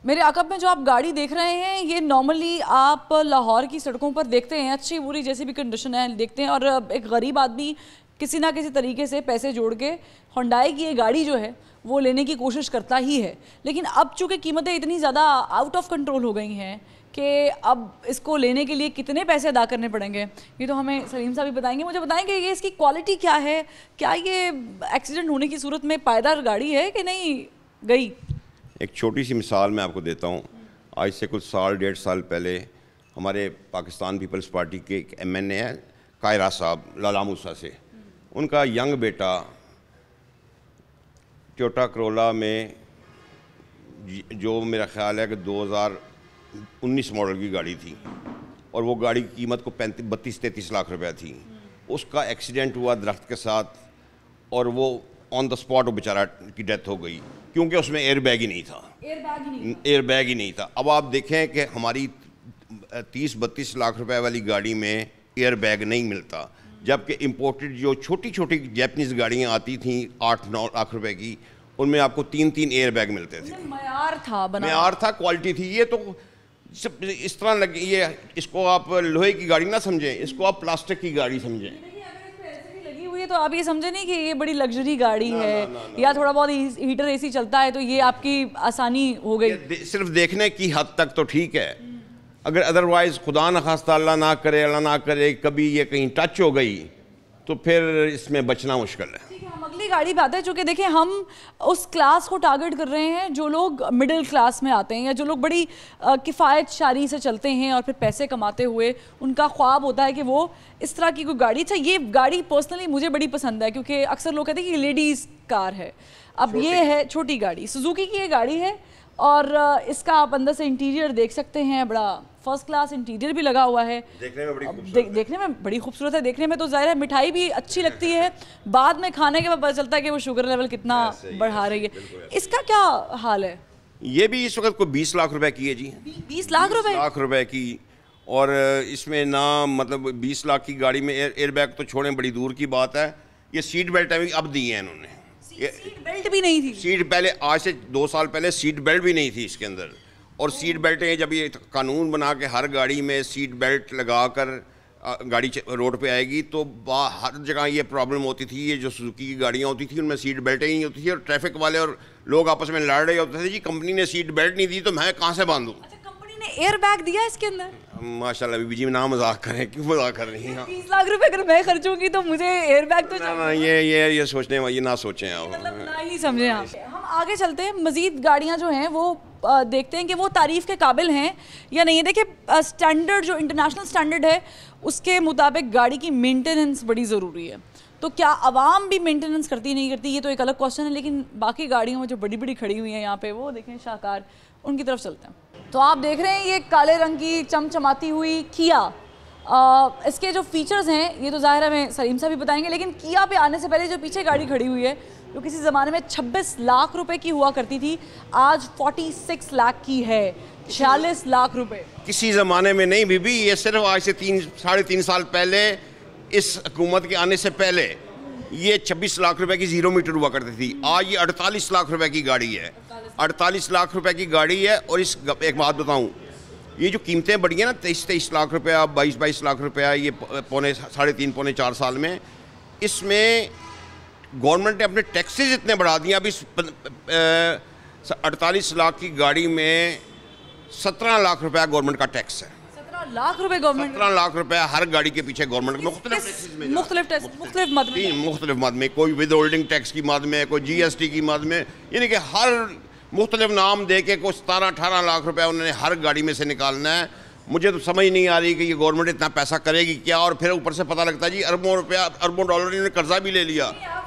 मेरे अकब में जो आप गाड़ी देख रहे हैं, ये नॉर्मली आप लाहौर की सड़कों पर देखते हैं, अच्छी बुरी जैसी भी कंडीशन है देखते हैं, और एक गरीब आदमी किसी ना किसी तरीके से पैसे जोड़ के होंडाई की ये गाड़ी जो है वो लेने की कोशिश करता ही है। लेकिन अब चूँकि कीमतें इतनी ज़्यादा आउट ऑफ कंट्रोल हो गई हैं कि अब इसको लेने के लिए कितने पैसे अदा करने पड़ेंगे, ये तो हमें सलीम साहब भी बताएंगे। मुझे बताएंगे ये इसकी क्वालिटी क्या है, क्या ये एक्सीडेंट होने की सूरत में पायदार गाड़ी है कि नहीं गई। एक छोटी सी मिसाल मैं आपको देता हूँ। आज से कुछ साल, 1.5 साल पहले हमारे पाकिस्तान पीपल्स पार्टी के एक MNA हैं कायरा साहब, लाला मूसा से, उनका यंग बेटा टोयोटा करोला में, जो मेरा ख्याल है कि 2019 मॉडल की गाड़ी थी, और वो गाड़ी की कीमत को 32-33 लाख रुपए थी। उसका एक्सीडेंट हुआ दरख्त के साथ, और वो ऑन द स्पॉट वो बेचारा की डेथ हो गई, क्योंकि उसमें एयर बैग ही नहीं था। एयर बैग ही नहीं था। अब आप देखें कि हमारी 30-32 लाख रुपए वाली गाड़ी में एयर बैग नहीं मिलता, जबकि इम्पोर्टेड जो छोटी छोटी जैपनीज़ गाड़ियाँ आती थी 8-9 लाख रुपए की, उनमें आपको 3-3 एयर बैग मिलते थे। मयार था, क्वालिटी थी। ये तो इस तरह लगे, ये इसको आप लोहे की गाड़ी ना समझें, इसको आप प्लास्टिक की गाड़ी समझें। लगी हुई है तो आप ये समझे नहीं कि ये बड़ी लग्जरी गाड़ी है, या थोड़ा बहुत हीटर AC चलता है तो ये आपकी आसानी हो गई। सिर्फ देखने की हद तक तो ठीक है, अगर अदरवाइज खुदा न खास्ता, अल्लाह ना करे कभी ये कहीं टच हो गई तो फिर इसमें बचना मुश्किल है। ठीक है, हम अगली गाड़ी पे आते हैं। चूँकि देखिए हम उस क्लास को टारगेट कर रहे हैं जो लोग मिडिल क्लास में आते हैं, या जो लोग बड़ी किफ़ायत शारी से चलते हैं और फिर पैसे कमाते हुए उनका ख्वाब होता है कि वो इस तरह की कोई गाड़ी। अच्छा, ये गाड़ी पर्सनली मुझे बड़ी पसंद है, क्योंकि अक्सर लोग कहते हैं कि लेडीज़ कार है। अब ये है छोटी गाड़ी, सुजुकी की ये गाड़ी है, और इसका आप अंदर से इंटीरियर देख सकते हैं, बड़ा फर्स्ट क्लास इंटीरियर भी लगा हुआ है। देखने में बड़ी खूबसूरत है। देखने में तो जाहिर है मिठाई भी अच्छी लगती है, बाद में खाने के बाद पता चलता है कि वो शुगर लेवल कितना बढ़ा रही है। इसका क्या हाल है? ये भी इस वक्त कोई 20 लाख रुपए की है जी। 20 लाख रुपए की, और इसमें ना मतलब 20 लाख की गाड़ी में एयर बैग तो छोड़ें, बड़ी दूर की बात है। ये सीट बेल्ट अब दी है इन्होंने। सीट बेल्ट भी नहीं थी। सीट पहले, आज से 2 साल पहले सीट बेल्ट भी नहीं थी इसके अंदर। और सीट बेल्टें, जब ये कानून बना के हर गाड़ी में सीट बेल्ट लगाकर गाड़ी रोड पे आएगी, तो हर जगह ये प्रॉब्लम होती थी। ये जो सुजुकी की गाड़ियाँ होती थी उनमें सीट बेल्टें ही नहीं होती थी, और ट्रैफिक वाले और लोग आपस में लड़ रहे होते थे, जी कंपनी ने सीट बेल्ट नहीं दी तो मैं कहाँ से बांधूँ। एयर बैग दिया इसके अंदर? माशाल्लाह बीबी जी, ना मजाक करें, क्यों मजाक कर रही हैं? 20 लाख रुपए अगर मैं खर्चूंगी तो मुझे एयर बैग तो ना, ये सोचने वाली ना सोचें आप, मतलब ना ही समझें आप। हम आगे चलते हैं, मजीद गाड़ियां जो हैं वो देखते हैं कि वो तारीफ़ के काबिल हैं या नहीं है। देखिए स्टैंडर्ड, जो इंटरनेशनल स्टैंडर्ड है उसके मुताबिक गाड़ी की मेंटेनेंस बड़ी ज़रूरी है। तो क्या आवाम भी मेंटेनेंस करती नहीं करती, ये तो एक अलग क्वेश्चन है। लेकिन बाकी गाड़ियों में जो बड़ी बड़ी खड़ी हुई हैं यहाँ पे, वो देखें शाहकार, उनकी तरफ चलते हैं। तो आप देख रहे हैं ये काले रंग की चमचमाती हुई किया। इसके जो फीचर्स हैं ये तो ज़ाहिर है हमें सलीम साहब भी बताएंगे, लेकिन किया पे आने से पहले जो पीछे गाड़ी खड़ी हुई है, जो किसी ज़माने में 26 लाख रुपए की हुआ करती थी, आज 46 लाख की है। 46 लाख रुपए किसी ज़माने में नहीं बीबी, ये सिर्फ आज से 3-3.5 साल पहले, इस हुकूमत के आने से पहले ये 26 लाख रुपए की 0 मीटर हुआ करती थी। आज ये 48 लाख रुपए की गाड़ी है। 48 लाख रुपए की गाड़ी है। और इस एक बात बताऊं, ये जो कीमतें बढ़ी हैं ना, 23-23 लाख रुपया, 22-22 लाख रुपया, ये 3.5-4 साल में, इसमें गवर्नमेंट ने अपने टैक्सेस इतने बढ़ा दिए। अब इस 48 लाख की गाड़ी में 17 लाख रुपया गवर्नमेंट का टैक्स है। 17 लाख रुपए गवर्नमेंट, 17 लाख रुपया हर गाड़ी के पीछे गवर्नमेंट मुख्तलिफ मद में, कोई विद होल्डिंग टैक्स की मद में, कोई GST की मद में, यानी कि हर मुख्तलिफ नाम दे के कुछ 17-18 लाख रुपया उन्होंने हर गाड़ी में से निकालना है। मुझे तो समझ नहीं आ रही कि ये गवर्नमेंट इतना पैसा करेगी क्या। और फिर ऊपर से पता लगता है जी अरबों डॉलर इन्होंने कर्जा भी ले लिया।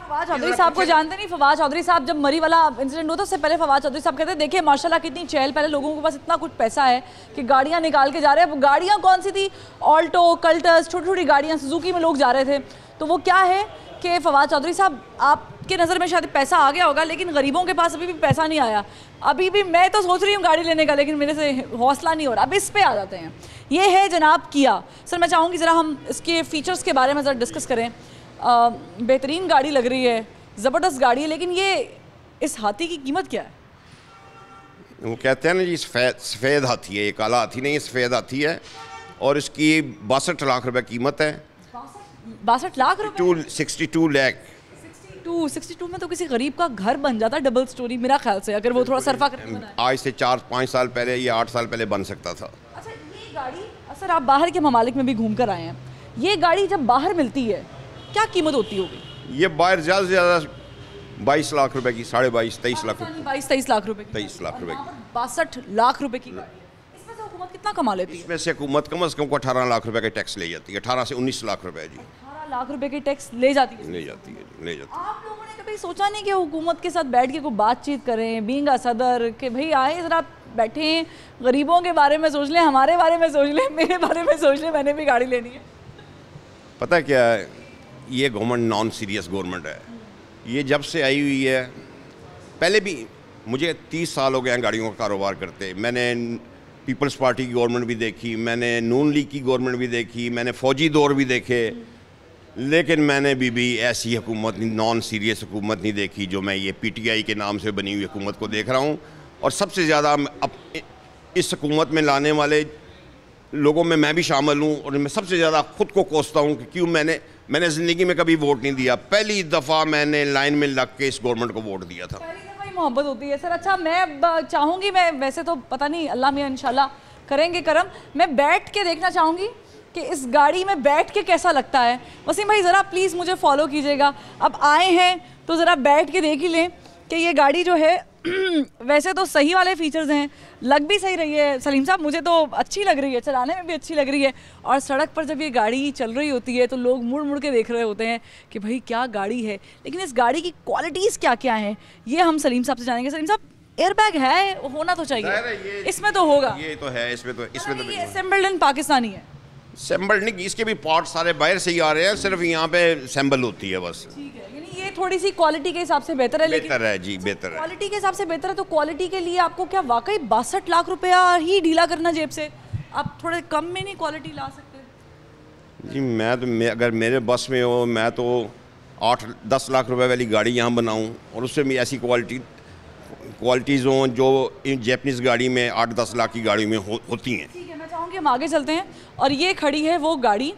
फवाद चौधरी साहब को जानते नहीं? फवाद चौधरी साहब जब मरी वाला इंसिडेंट हुआ था उससे पहले फवाद चौधरी साहब कहते देखिए माशाल्लाह कितनी चहल पहले, लोगों के पास इतना कुछ पैसा है कि गाड़ियां निकाल के जा रहे हैं। अब गाड़ियां कौन सी थी? ऑल्टो, कल्टस, छोटी छोटी गाड़ियां, सुजुकी में लोग जा रहे थे। तो वो क्या है कि फवाद चौधरी साहब आपके नज़र में शायद पैसा आ गया होगा, लेकिन गरीबों के पास अभी भी पैसा नहीं आया। अभी भी मैं तो सोच रही हूँ गाड़ी लेने का, लेकिन मेरे से हौसला नहीं हो रहा। अब इस पे आ जाते हैं, ये है जनाब किया। सर मैं चाहूँगी ज़रा हम इसके फीचर्स के बारे में ज़रा डिस्कस करें। बेहतरीन गाड़ी लग रही है, ज़बरदस्त गाड़ी है, लेकिन ये इस हाथी की कीमत क्या है? वो कहते हैं ना जी सफ़ेद हाथी है, ये काला हाथी नहीं, सफ़ेद हाथी है और इसकी 62 लाख रुपए कीमत है। 62 लाख रुपए? 62 लाख। 62 में तो किसी गरीब का घर बन जाता, डबल स्टोरी मेरा ख्याल से, अगर वो थोड़ा सरफा करके बनाए। आज से 4-5 साल पहले या 8 साल पहले बन सकता था। अच्छा ये गाड़ी, सर आप बाहर के ममालिक में भी घूम कर आए हैं, ये गाड़ी जब बाहर मिलती है क्या कीमत होती होगी? ये बाहर ज़्यादा से ज़्यादा 22 लाख रुपए की, 22.5-23 लाख रुपए, 22-23 लाख रुपए की, 23 लाख रुपए की, 62 लाख रुपए की गाड़ी है। इसमें से हुकूमत कितना कमा लेती है? इसमें से हुकूमत कम से कम 18 लाख रुपए का टैक्स ले जाती है। 18 से 19 लाख रुपए जी 18 लाख रुपए की टैक्स ले जाती है। ले जाती है। आप लोगों ने कभी सोचा नहीं कि हुकूमत के साथ बैठ के कोई बातचीत करें, बीइंग अ सदर, कि भाई आए ज़रा बैठें, गरीबों के बारे में सोच लें, हमारे बारे में सोच लें, मेरे बारे में सोच लें, मैंने भी गाड़ी लेनी है? पता क्या है, ये गवर्नमेंट नॉन सीरियस गवर्नमेंट है। ये जब से आई हुई है, पहले भी मुझे 30 साल हो गए हैं गाड़ियों का कारोबार करते। मैंने पीपल्स पार्टी की गवर्नमेंट भी देखी, मैंने नून लीग की गवर्नमेंट भी देखी, मैंने फ़ौजी दौर भी देखे, लेकिन मैंने भी ऐसी हुकूमत नॉन सीरियस हुकूमत नहीं देखी जो मैं ये PTI के नाम से बनी हुई हुकूमत को देख रहा हूँ। और सबसे ज़्यादा अब इस हुकूमत में लाने वाले लोगों में मैं भी शामिल हूँ, और मैं सबसे ज़्यादा ख़ुद को कोसता हूँ कि क्यों मैंने ज़िंदगी में कभी वोट नहीं दिया। पहली दफ़ा मैंने लाइन में लग के इस गवर्नमेंट को वोट दिया था। पहली दफ़ा ही मोहब्बत होती है सर। अच्छा मैं चाहूँगी, मैं वैसे तो पता नहीं, अल्लाह मियाँ इंशाल्लाह करेंगे करम, मैं बैठ के देखना चाहूँगी कि इस गाड़ी में बैठ के कैसा लगता है। वसीम भाई ज़रा प्लीज़ मुझे फॉलो कीजिएगा, अब आए हैं तो ज़रा बैठ के देख ही लें कि ये गाड़ी जो है वैसे तो सही वाले फीचर्स हैं, लग भी सही रही है सलीम साहब, मुझे तो अच्छी लग रही है, चलाने में भी अच्छी लग रही है। और सड़क पर जब ये गाड़ी चल रही होती है तो लोग मुड़ मुड़ के देख रहे होते हैं कि भाई क्या गाड़ी है। लेकिन इस गाड़ी की क्वालिटीज़ क्या क्या हैं ये हम सलीम साहब से जानेंगे। सलीम साहब, एयरबैग है, होना तो चाहिए, इसमें तो होगा। ये तो है, इसमें तो ये असेंबल्ड इन पाकिस्तानी है? असेंबल्ड नहीं, इसके भी पार्ट सारे बाहर से ही आ रहे हैं, सिर्फ यहाँ पे असेंबल होती है बस। ठीक है, यानी ये थोड़ी सी क्वालिटी के हिसाब से बेहतर है। बेहतर है जी, बेहतर है। क्वालिटी के हिसाब से बेहतर है, तो क्वालिटी के लिए आपको क्या वाकई 62 लाख रुपया ही ढीला करना जेब से? आप थोड़े कम में नहीं क्वालिटी ला सकते? जी अगर मेरे बस में हो, मैं तो 8-10 लाख रुपए वाली गाड़ी यहाँ बनाऊँ और उससे भी ऐसी क्वालिटीज़ हों जो इन जैपनीज़ गाड़ी में 8-10 लाख की गाड़ी में होती हैं। ठीक है, मैं चाहूँगी हम आगे चलते हैं। और ये खड़ी है वो गाड़ी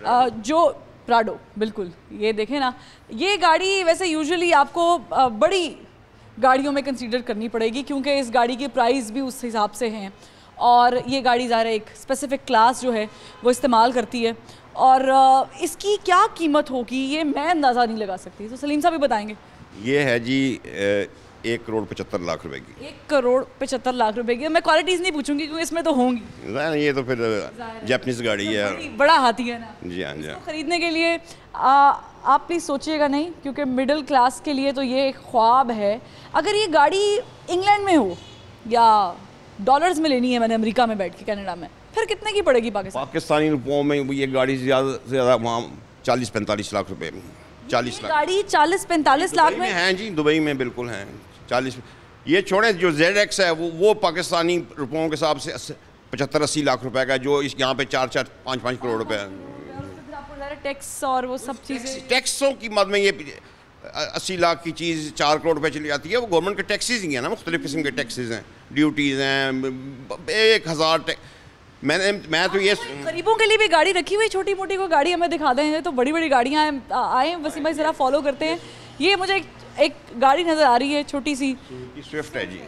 जो प्राडो, बिल्कुल ये देखें ना, ये गाड़ी वैसे यूजुअली आपको बड़ी गाड़ियों में कंसीडर करनी पड़ेगी क्योंकि इस गाड़ी की प्राइस भी उस हिसाब से हैं, और ये गाड़ी ज़ाहिर एक स्पेसिफिक क्लास जो है वो इस्तेमाल करती है। और इसकी क्या कीमत होगी ये मैं अंदाज़ा नहीं लगा सकती, तो सलीम साहब भी बताएंगे। ये है जी 1,75,00,000 रुपए की। 1,75,00,000 रुपए की। मैं क्वालिटीज़ नहीं पूछूंगी क्योंकि इसमें तो होंगी, ये तो फिर जापानीज़ गाड़ी है, बड़ा हाथी है ना जी। हाँ जी। खरीदने के लिए आप प्लीज़ सोचिएगा नहीं, क्योंकि मिडिल क्लास के लिए तो ये एक ख्वाब है। अगर ये गाड़ी इंग्लैंड में हो या डॉलर्स में लेनी है मैंने अमेरिका में बैठ के, कनाडा में, फिर कितने की पड़ेगी पाकिस्तानी रुपयों में? ये गाड़ी ज़्यादा से ज़्यादा वहाँ 40-45 लाख रुपए में। 40 लाख गाड़ी 40-45 लाख में हैं जी, दुबई में बिल्कुल हैं 40। ये छोड़े, जो ZX है वो पाकिस्तानी रुपयों के हिसाब से 75-80 लाख रुपए का, जो इस यहाँ पे 4-4, 5-5 करोड़ रुपए है। टैक्स और वो सब चीज़ें, टैक्सों की मद में ये 80 लाख की चीज़ 4 करोड़ रुपए चली जाती है। वो गवर्नमेंट के टैक्सेस ही हैं ना, मुख्तलिफ किस्म के टैक्सेस हैं, ड्यूटीज़ हैं, 1000 मैं तो ये गरीबों के लिए भी गाड़ी रखी हुई, छोटी मोटी कोई गाड़ी हमें दिखा दें तो बड़ी बड़ी गाड़ियाँ आए। वसीम भाई ज़रा फॉलो करते हैं। ये मुझे एक गाड़ी नज़र आ रही है छोटी सी, स्विफ्ट है जी।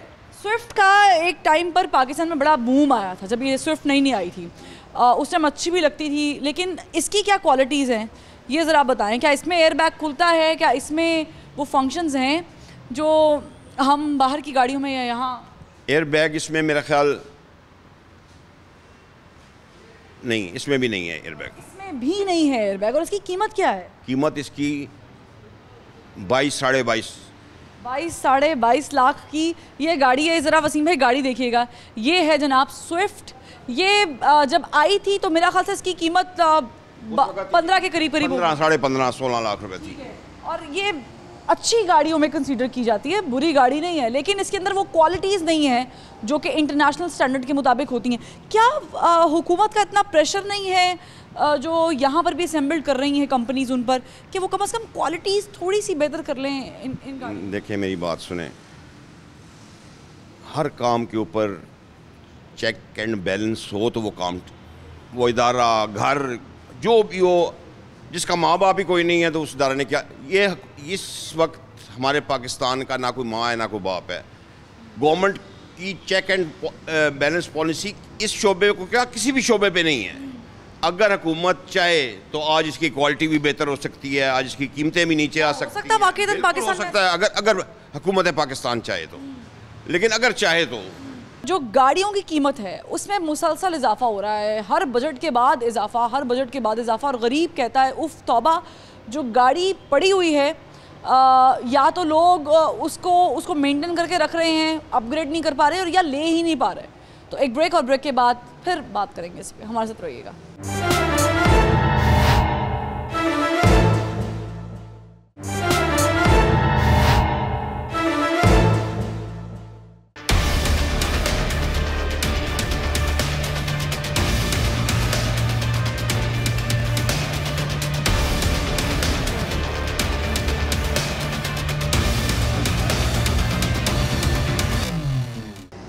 स्विफ्ट का एक टाइम पर पाकिस्तान में बड़ा बूम आया था जब ये स्विफ्ट नई आई थी, उस टाइम अच्छी भी लगती थी, लेकिन इसकी क्या क्वालिटीज़ हैं ये ज़रा बताएं। क्या इसमें एयरबैग खुलता है? क्या इसमें वो फंक्शंस हैं जो हम बाहर की गाड़ियों में या यहाँ? एयरबैग इसमें मेरा ख्याल नहीं, इसमें भी नहीं है एयरबैग। इसमें भी नहीं है एयरबैग। और इसकी कीमत क्या है? कीमत इसकी 22 साढ़े 22 लाख की ये गाड़ी है। ज़रा वसीम भाई गाड़ी देखिएगा, ये है जनाब स्विफ्ट। ये जब आई थी तो मेरा ख्याल से इसकी कीमत 15 के करीब 15 साढ़े 15 16 लाख रुपए थी। और ये अच्छी गाड़ियों में कंसीडर की जाती है, बुरी गाड़ी नहीं है, लेकिन इसके अंदर वो क्वालिटीज़ नहीं है जो कि इंटरनेशनल स्टैंडर्ड के मुताबिक होती हैं। क्या हुकूमत का इतना प्रेशर नहीं है जो यहाँ पर भी असेंबल्ड कर रही हैं कंपनीज उन पर कि वो कम से कम क्वालिटीज़ थोड़ी सी बेहतर कर लें इन गाड़ियों? देखिए मेरी बात सुने, हर काम के ऊपर चेक एंड बैलेंस हो तो वो काम, वो इदारा, घर, जो भी हो, जिसका माँ बाप ही कोई नहीं है तो उस इदारे ने क्या, ये इस वक्त हमारे पाकिस्तान का ना कोई माँ है ना कोई बाप है। गवर्नमेंट की चेक एंड बैलेंस पॉलिसी इस शोबे को क्या किसी भी शोबे पे नहीं है। अगर हुकूमत चाहे तो आज इसकी क्वालिटी भी बेहतर हो सकती है, आज इसकी कीमतें भी नीचे आ सकती है, पाकिस्तान हो सकता है अगर हुकूमत पाकिस्तान चाहे तो। लेकिन अगर चाहे तो जो गाड़ियों की कीमत है उसमें मुसलसल इजाफा हो रहा है, हर बजट के बाद इजाफा, हर बजट के बाद इजाफा। और गरीब कहता है उफ तौबा, जो गाड़ी पड़ी हुई है या तो लोग उसको मेंटेन करके रख रहे हैं, अपग्रेड नहीं कर पा रहे और या ले ही नहीं पा रहे। तो एक ब्रेक, और ब्रेक के बाद फिर बात करेंगे इस पर, हमारे साथ रहिएगा।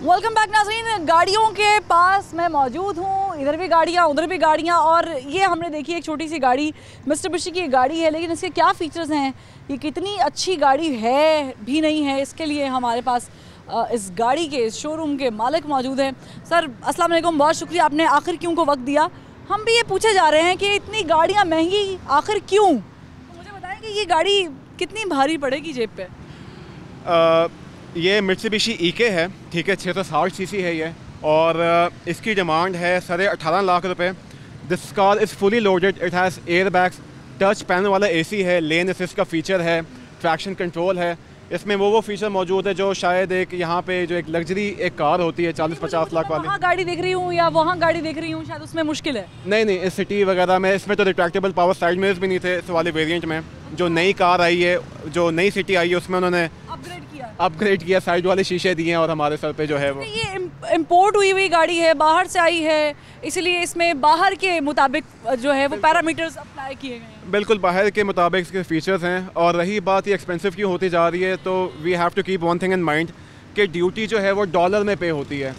वेलकम बैक नाज़रीन। गाड़ियों के पास मैं मौजूद हूँ, इधर भी गाड़ियाँ उधर भी गाड़ियाँ, और ये हमने देखी एक छोटी सी गाड़ी, मित्सुबिशी की गाड़ी है, लेकिन इसके क्या फ़ीचर्स हैं, ये कितनी अच्छी गाड़ी है भी नहीं है, इसके लिए हमारे पास इस गाड़ी के इस शोरूम के मालिक मौजूद हैं। सर अस्सलाम वालेकुम, बहुत शुक्रिया, आपने आखिर क्यों को वक्त दिया। हम भी ये पूछे जा रहे हैं कि इतनी गाड़ियाँ महंगी आखिर क्यों, तो मुझे बताएं कि ये गाड़ी कितनी भारी पड़ेगी जेब पे? ये मित्सुबिशी ईके है, ठीक है, 660 सीसी है ये, और इसकी डिमांड है 18.5 लाख रुपए। This car is fully loaded, it has air bags, touch panel वाला एसी है, लेन असिस्ट का फ़ीचर है, ट्रैक्शन कंट्रोल है। इसमें वो फीचर मौजूद है जो शायद एक यहाँ पे जो एक लग्जरी एक कार होती है 40-50 लाख वाली, वहाँ गाड़ी देख रही हूँ या वहाँ गाड़ी देख रही हूँ, शायद उसमें मुश्किल है। नहीं, इस सिटी वगैरह में इसमें तो रिट्रैक्टेबल पावर साइड मिरर्स भी नहीं थे इस वाले वेरिएंट में। जो नई कार आई है, जो नई सिटी आई है, उसमें उन्होंने अपग्रेड किया, साइड वाले शीशे दिए हैं, और हमारे सर पे जो है वो ये इम्पोर्ट हुई गाड़ी है, बाहर से आई है, इसलिए इसमें बाहर के मुताबिक जो है वो पैरामीटर्स अप्लाई किए गए हैं। बिल्कुल बाहर के मुताबिक इसके फीचर्स हैं। और रही बात ये एक्सपेंसिव क्यों होती जा रही है, तो we have to keep one thing in mind कि ड्यूटी जो है वो डॉलर में पे होती है।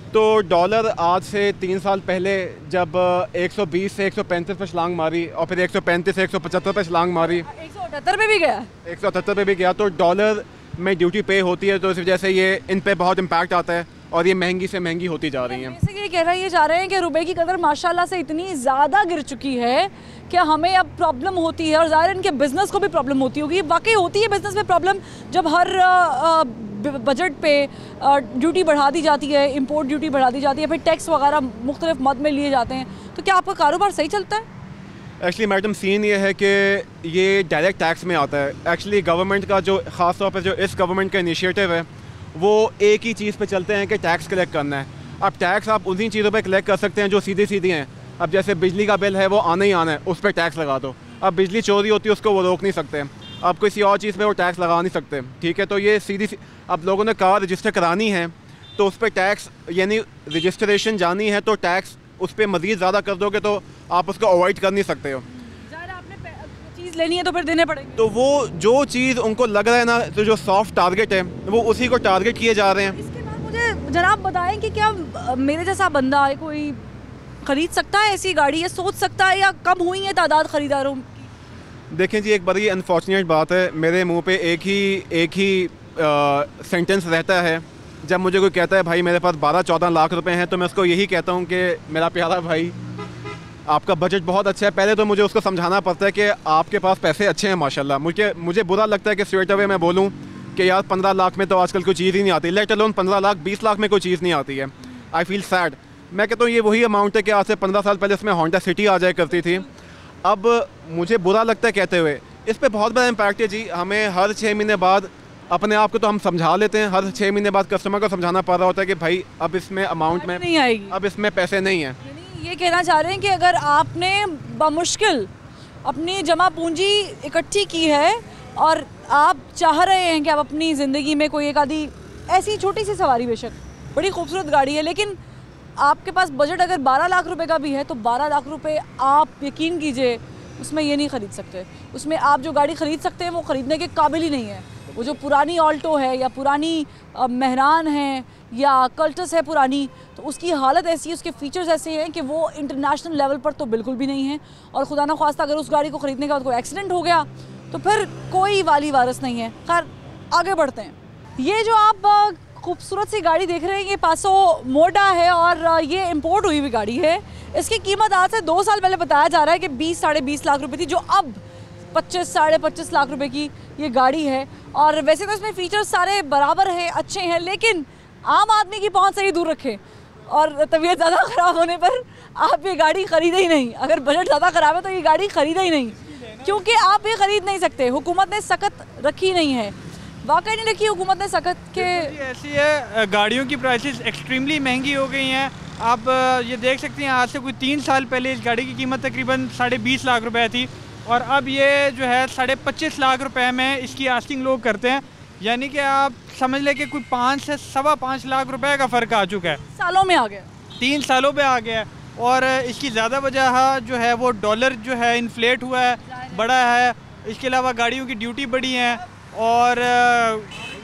तो डॉलर आज से 3 साल पहले जब 120 से 135 पर छलांग मारी, और फिर 135 से 175 पर छलांग मारी, 178 पे भी गया, 178 पे भी गया, तो डॉलर में ड्यूटी पे होती है, तो इस वजह से ये इन पे बहुत इम्पैक्ट आता है और ये महंगी से महंगी होती जा रही हैं। जैसे ये कहना ये चाह रहे हैं कि रुपए की कदर माशाल्लाह से इतनी ज़्यादा गिर चुकी है कि हमें अब प्रॉब्लम होती है, और ज़ाहिर इनके बिज़नेस को भी प्रॉब्लम होती होगी। वाकई होती है बिज़नेस में प्रॉब्लम जब हर बजट पे ड्यूटी बढ़ा दी जाती है, इंपोर्ट ड्यूटी बढ़ा दी जाती है, फिर टैक्स वगैरह मुख्तलिफ मद में लिए जाते हैं। तो क्या आपका कारोबार सही चलता है? एक्चुअली मैडम सीन ये है कि ये डायरेक्ट टैक्स में आता है। एक्चुअली गवर्नमेंट का जो ख़ास तौर पर जो इस गवर्नमेंट का इनिशिएटिव है वो एक ही चीज़ पे चलते हैं कि टैक्स कलेक्ट करना है। अब टैक्स आप उन्हीं चीज़ों पे कलेक्ट कर सकते हैं जो सीधी सीधी हैं। अब जैसे बिजली का बिल है वो आना ही आना है, उस पर टैक्स लगा दो। अब बिजली चोरी होती है उसको वो रोक नहीं सकते, अब किसी और चीज़ पे वो टैक्स लगा नहीं सकते, ठीक है। तो ये सीधी अब लोगों ने कार रजिस्टर करानी है तो उस पर टैक्स, यानी रजिस्ट्रेशन जानी है तो टैक्स उस पर मज़ीद ज़्यादा कर दोगे तो आप उसको अवॉइड कर नहीं सकते हो। आपने चीज़ लेनी है तो फिर देने पड़ेंगे। तो वो जो चीज़ उनको लग रहा है ना, तो जो सॉफ्ट टारगेट है वो उसी को टारगेट किए जा रहे हैं। इसके बाद मुझे जनाब बताएं कि क्या मेरे जैसा बंदा है कोई ख़रीद सकता है ऐसी गाड़ी, है सोच सकता है, या कम हुई है तादाद ख़रीदारों की? देखें जी, एक बड़ी अनफॉर्चुनेट बात है, मेरे मुंह पे एक ही सेंटेंस रहता है जब मुझे कोई कहता है भाई मेरे पास 12-14 लाख रुपए हैं, तो मैं उसको यही कहता हूँ कि मेरा प्यारा भाई आपका बजट बहुत अच्छा है। पहले तो मुझे उसको समझाना पड़ता है कि आपके पास पैसे अच्छे हैं माशाल्लाह। मुझे बुरा लगता है कि स्ट्रेट अवे मैं बोलूँ कि यार 15 लाख में तो आजकल कोई चीज़ ही नहीं आती, लेट अलोन 15 लाख 20 लाख में कोई चीज़ नहीं आती है। I feel sad. मैं कहता हूँ ये वही अमाउंट है कि आज से 15 साल पहले इसमें होंडा सिटी आ जाया करती थी। अब मुझे बुरा लगता है कहते हुए इस पे बहुत बड़ा इम्पैक्ट है जी। हमें हर 6 महीने बाद अपने आप को तो हम समझा लेते हैं, हर 6 महीने बाद कस्टमर को समझाना पड़ रहा होता है कि भाई अब इसमें अमाउंट में नहीं आएगी, अब इसमें पैसे नहीं हैं। यानी ये कहना चाह रहे हैं कि अगर आपने बमुश्किल अपनी जमा पूंजी इकट्ठी की है और आप चाह रहे हैं कि आप अपनी ज़िंदगी में कोई एक आधी ऐसी छोटी सी सवारी, बेशक बड़ी खूबसूरत गाड़ी है, लेकिन आपके पास बजट अगर 12 लाख रुपए का भी है तो 12 लाख रुपए आप यकीन कीजिए उसमें ये नहीं ख़रीद सकते। उसमें आप जो गाड़ी ख़रीद सकते हैं वो ख़रीदने के काबिल ही नहीं है। वो जो पुरानी ऑल्टो है या पुरानी मेहरान है या कल्टस है पुरानी, तो उसकी हालत ऐसी है, उसके फीचर्स ऐसे हैं कि वो इंटरनेशनल लेवल पर तो बिल्कुल भी नहीं है। और खुदा न ख्वास्ता अगर उस गाड़ी को ख़रीदने के बाद कोई एक्सीडेंट हो गया तो फिर कोई वाली वारस नहीं है। खैर आगे बढ़ते हैं। ये जो आप खूबसूरत सी गाड़ी देख रहे हैं ये पासो मोडा है और ये इंपोर्ट हुई हुई गाड़ी है। इसकी कीमत आज से 2 साल पहले बताया जा रहा है कि 20 साढ़े 20 लाख रुपए थी, जो अब 25 साढ़े 25 लाख रुपए की ये गाड़ी है। और वैसे तो इसमें फीचर्स सारे बराबर हैं, अच्छे हैं, लेकिन आम आदमी की पहुंच से ही दूर रखें और तबीयत ज़्यादा ख़राब होने पर आप ये गाड़ी ख़रीदें ही नहीं। अगर बजट ज़्यादा ख़राब है तो ये गाड़ी ख़रीदें ही नहीं, क्योंकि आप ये ख़रीद नहीं सकते। हुकूमत ने सख्त रखी नहीं है, वाकई नहीं रखी हुकूमत ने सख्त के। ऐसी है, गाड़ियों की प्राइसेस एक्सट्रीमली महंगी हो गई हैं। आप ये देख सकते हैं आज से कोई 3 साल पहले इस गाड़ी की कीमत तकरीबन 20.5 लाख रुपए थी और अब ये जो है 25.5 लाख रुपए में इसकी आस्किंग लोग करते हैं। यानी कि आप समझ लें कि कोई 5 से 5.25 लाख रुपए का फ़र्क आ चुका है, सालों में आ गया, 3 सालों में आ गया है। और इसकी ज़्यादा वजह जो है वो डॉलर जो है इन्फ्लेट हुआ है, बढ़ा है। इसके अलावा गाड़ियों की ड्यूटी बढ़ी है और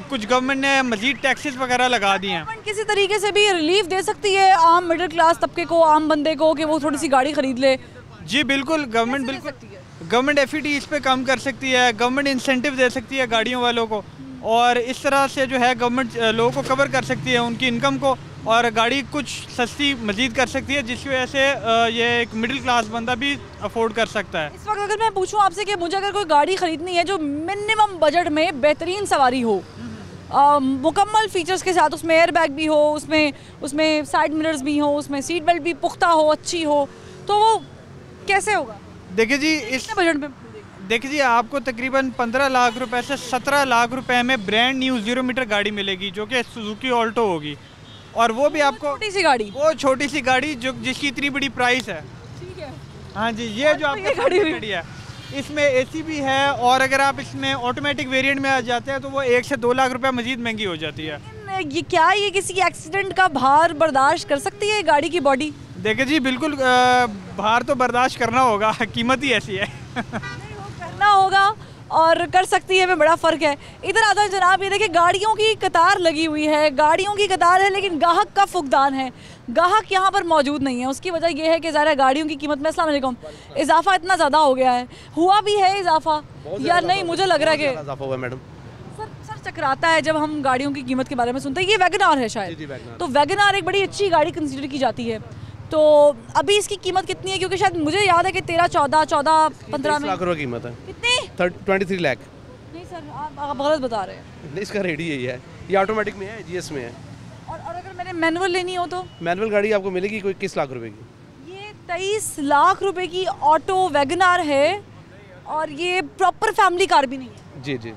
कुछ गवर्नमेंट ने मज़ीद टैक्सेस वगैरह लगा दिए हैं। गवर्नमेंट किसी तरीके से भी रिलीफ दे सकती है आम मिडिल क्लास तबके को, आम बंदे को, कि वो थोड़ी सी गाड़ी खरीद ले। जी बिल्कुल, गवर्नमेंट एफईटी इस पे कम कर सकती है, गवर्नमेंट इंसेंटिव दे सकती है गाड़ियों वालों को और इस तरह से जो है गवर्नमेंट लोगों को कवर कर सकती है उनकी इनकम को और गाड़ी कुछ सस्ती मजीद कर सकती है, जिसकी वजह से ये एक मिडिल क्लास बंदा भी अफोर्ड कर सकता है। इस वक्त अगर मैं पूछूं आपसे कि मुझे अगर कोई गाड़ी ख़रीदनी है जो मिनिमम बजट में बेहतरीन सवारी हो, मुकम्मल फीचर्स के साथ, उसमें एयर बैग भी हो, उसमें साइड मिरर्स भी हो, उसमें सीट बेल्ट भी पुख्ता हो, अच्छी हो, तो वो कैसे होगा? देखिए जी, इस बजट में देखिए जी, आपको तकरीबन 15 लाख रुपए से 17 लाख रुपए में ब्रांड न्यू 0 मीटर गाड़ी मिलेगी जो कि सुजुकी ऑल्टो होगी। और वो भी आपको छोटी सी गाड़ी, वो छोटी सी गाड़ी जो जिसकी इतनी बड़ी प्राइस है। ठीक है, हाँ जी, ये जो आपकी गाड़ी है इसमें एसी भी है और अगर आप इसमें ऑटोमेटिक वेरिएंट में आ जाते हैं तो वो 1 से 2 लाख रुपए मजीद महंगी हो जाती है। ये क्या ये किसी एक्सीडेंट का भार बर्दाश्त कर सकती है गाड़ी की बॉडी? देखिए जी, बिल्कुल भार तो बर्दाश्त करना होगा, कीमत ही ऐसी है। करना होगा और कर सकती है में बड़ा फ़र्क है। इधर आता है जनाब, ये देखिए गाड़ियों की कतार लगी हुई है, गाड़ियों की कतार है लेकिन ग्राहक का फुकदान है, ग्राहक यहाँ पर मौजूद नहीं है। उसकी वजह यह है कि ज़रा गाड़ियों की कीमत में, अस्सलाम वालेकुम, इजाफा इतना ज़्यादा हो गया है। हुआ भी है इजाफा या नहीं? मुझे लग रहा है कि इजाफा हुआ मैडम। सर चकराता है जब हम गाड़ियों की कीमत के बारे में सुनते हैं। ये वैगन-आर है शायद, तो वैगन-आर एक बड़ी अच्छी गाड़ी कंसिडर की जाती है। तो अभी इसकी कीमत कितनी है? क्योंकि शायद मुझे याद है कि 13-14-15 लाख रुपए कीमत है। कितनी? 23 लाख। नहीं सर, आप गलत बता रहे हैं। इसका रेट ही यही है, ये ऑटोमेटिक में है, जीएस में है। और अगर मैंने मैनुअल लेनी हो तो? मैनुअल गाड़ी आपको मिलेगी कोई 21 लाख रुपए की। ये 23 लाख रुपए की ऑटो वैगन-आर है और ये प्रॉपर फैमिली कार भी नहीं है। जी जी,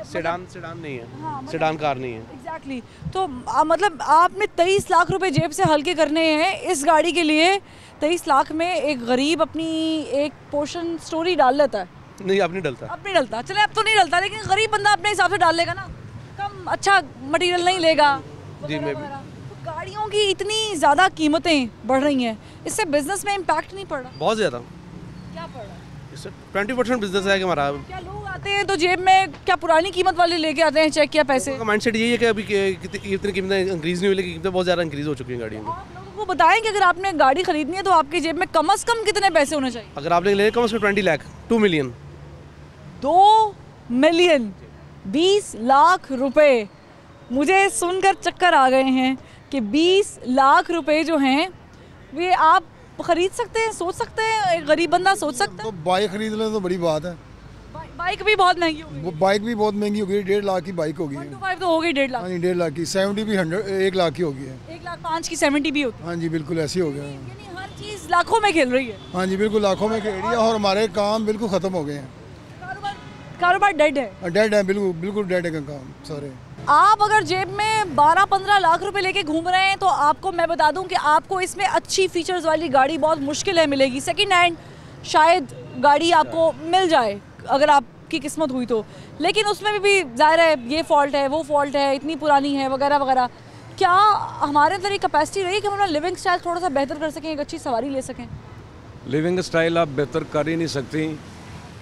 सेडान नहीं है। हाँ, सेडान कार नहीं है। एग्जैक्टली। तो मतलब आपने 23 लाख रुपए जेब से हल्के करने हैं इस गाड़ी के लिए। 23 लाख में एक गरीब अपनी एक पोर्शन स्टोरी डाल लेता है। नहीं, अब नहीं डलता। अब नहीं डलता, चले अब तो नहीं डलता, लेकिन गरीब बंदा अपने हिसाब से डाल लेगा ना, कम अच्छा मटेरियल नहीं लेगा। जी मैं भी। तो गाड़ियों की इतनी ज़्यादा कीमतें बढ़ रही हैं, इससे बिजनेस में इम्पैक्ट नहीं पड़ रहा? बहुत ज़्यादा। क्या पड़ रहा है? 20% बिजनेस है हमारा। क्या लोग आते हैं तो जेब में क्या पुरानी कीमत वाले लेके आते हैं चेक किया पैसे? माइंड सेट यही है कि अभी इतनी कीमतें इंक्रीज नहीं हुई, लेकिन कीमतें बहुत ज़्यादा इंक्रीज हो चुकी हैं गाड़ियों की। आप लोगों को बताएं कि अगर आपने गाड़ी खरीदनी है तो आपके जेब में कम से कम कितने पैसे होने चाहिए? अगर आपने ले कम से कम 20 लाख, 2 मिलियन। 2 मिलियन, 20 लाख रुपए। मुझे सुनकर चक्कर आ गए हैं कि 20 लाख रुपए जो हैं वे आप खरीद सकते हैं, सोच सकते हैं, एक गरीब बंदा सोच सकता है? तो बाइक खरीद लें तो बड़ी बात है। बाइक भी बहुत महंगी हो गई। बाइक भी बहुत महंगी हो गई, 1.5 लाख की बाइक होगी। 125 तो हो गई 1.5 लाख। हाँ जी, 1.5 लाख की। 70 भी 1 लाख की होगी है। 1,05,000 की 70 भी होती है। हाँ जी बिल्कुल ऐसी हो गया। यानी हर चीज़ लाखों में खेल रही है। हाँ जी बिल्कुल लाखों में खेल रही है और हमारे काम बिल्कुल ख़त्म हो गए हैं। कारोबार डेड है? डेड है, बिल्कुल बिल्कुल डेड है काम सारे। आप अगर जेब में 12-15 लाख रुपए लेके घूम रहे हैं तो आपको मैं बता दूं कि आपको इसमें अच्छी फीचर्स वाली गाड़ी बहुत मुश्किल है मिलेगी। सेकंड हैंड शायद गाड़ी आपको मिल जाए अगर आपकी किस्मत हुई तो, लेकिन उसमें भी ज़ाहिर है ये फॉल्ट है, वो फॉल्ट है, इतनी पुरानी है वगैरह वगैरह। क्या हमारे अंदर ये कैपेसिटी रही कि हम अपना लिविंग स्टाइल थोड़ा सा बेहतर कर सकें, एक अच्छी सवारी ले सकें? लिविंग स्टाइल आप बेहतर कर ही नहीं सकती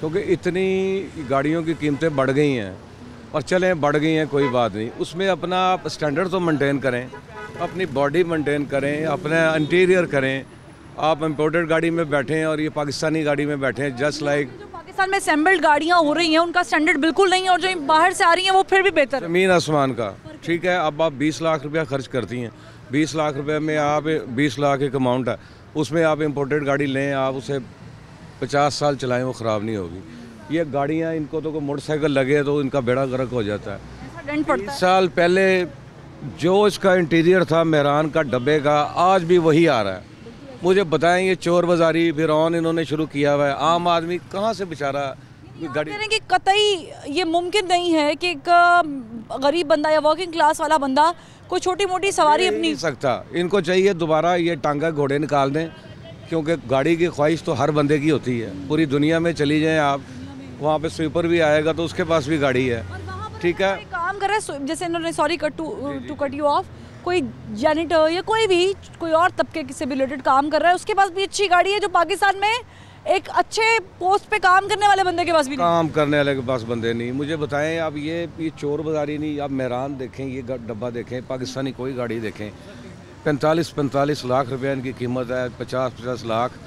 क्योंकि इतनी गाड़ियों की कीमतें बढ़ गई हैं। और चलें बढ़ गई हैं कोई बात नहीं, उसमें अपना आप स्टैंडर्ड तो मेंटेन करें, अपनी बॉडी मेंटेन करें, अपना इंटीरियर करें। आप इम्पोर्टेड गाड़ी में बैठें और ये पाकिस्तानी गाड़ी में बैठें, जस्ट लाइक जो पाकिस्तान में असेंबल्ड गाड़ियाँ हो रही हैं उनका स्टैंडर्ड बिल्कुल नहीं है, और जो बाहर से आ रही हैं वो फिर भी बेहतर है। ज़मीन आसमान का। ठीक है, अब आप 20 लाख रुपया खर्च करती हैं, 20 लाख रुपये में आप 20 लाख एक अमाउंट है, उसमें आप इम्पोर्टेड गाड़ी लें, आप उसे 50 साल चलाएं वो ख़राब नहीं होगी। ये गाड़ियाँ इनको तो कोई मोटरसाइकिल लगे तो इनका बेड़ा गर्क हो जाता है। 20 साल पहले जो इसका इंटीरियर था मेहरान का डब्बे का, आज भी वही आ रहा है। मुझे बताएं ये चोर बाजारी फिरौन इन्होंने शुरू किया हुआ है, आम आदमी कहाँ से बेचारा गाड़ी कि कतई ये मुमकिन नहीं है कि एक गरीब बंदा या वर्किंग क्लास वाला बंदा कोई छोटी मोटी सवारी अपनी नहीं सकता। इनको चाहिए दोबारा ये टांगा घोड़े निकाल दें, क्योंकि गाड़ी की ख्वाहिश तो हर बंदे की होती है। पूरी दुनिया में चली जाएं आप, वहाँ पे स्वीपर भी आएगा तो उसके पास भी गाड़ी है। ठीक है, काम कर रहा है जैसे इन्होंने, sorry to cut you off, कोई जैनिटर या कोई भी कोई और तबके से रिलेटेड काम कर रहा है, उसके पास भी अच्छी गाड़ी है, जो पाकिस्तान में एक अच्छे पोस्ट पे काम करने वाले बंदे के पास भी काम करने वाले के पास बंदे नहीं। मुझे बताएं आप, ये चोर बाजारी नहीं, आप मेहरान देखें, ये डब्बा देखें, पाकिस्तानी कोई गाड़ी देखें, 45 लाख रुपया इनकी कीमत है, 50 लाख।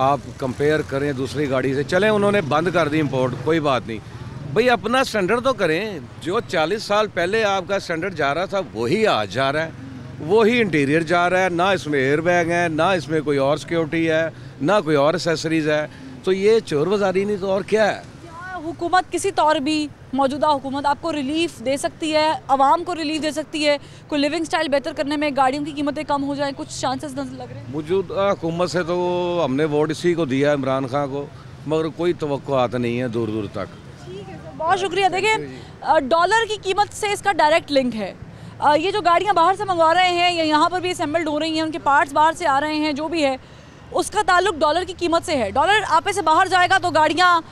आप कंपेयर करें दूसरी गाड़ी से, चलें उन्होंने बंद कर दी इंपोर्ट, कोई बात नहीं भाई, अपना स्टैंडर्ड तो करें। जो 40 साल पहले आपका स्टैंडर्ड जा रहा था वही आज जा रहा है, वही इंटीरियर जा रहा है, ना इसमें एयर बैग है, ना इसमें कोई और सिक्योरिटी है, ना कोई और एसेसरीज है। तो ये चोर बाजारी नहीं तो और क्या है। हुकूमत किसी तौर भी, मौजूदा हुकूमत आपको रिलीफ दे सकती है, आवाम को रिलीफ दे सकती है, कोई लिविंग स्टाइल बेहतर करने में, गाड़ियों की कीमतें कम हो जाएं, कुछ चांसेस नजर लग रहे हैं? मौजूदा हुकूमत से तो हमने वोट इसी को दिया, इमरान खान को, मगर कोई तवक्कुआत नहीं है दूर दूर तक। ठीक है सर, बहुत शुक्रिया। देखिए, डॉलर की कीमत से इसका डायरेक्ट लिंक है। ये जो गाड़ियाँ बाहर से मंगवा रहे हैं या यहाँ पर भी असेंबल्ड हो रही हैं, उनके पार्ट्स बाहर से आ रहे हैं, जो भी है उसका ताल्लुक डॉलर की कीमत से है। डॉलर आपे से बाहर जाएगा तो गाड़ियाँ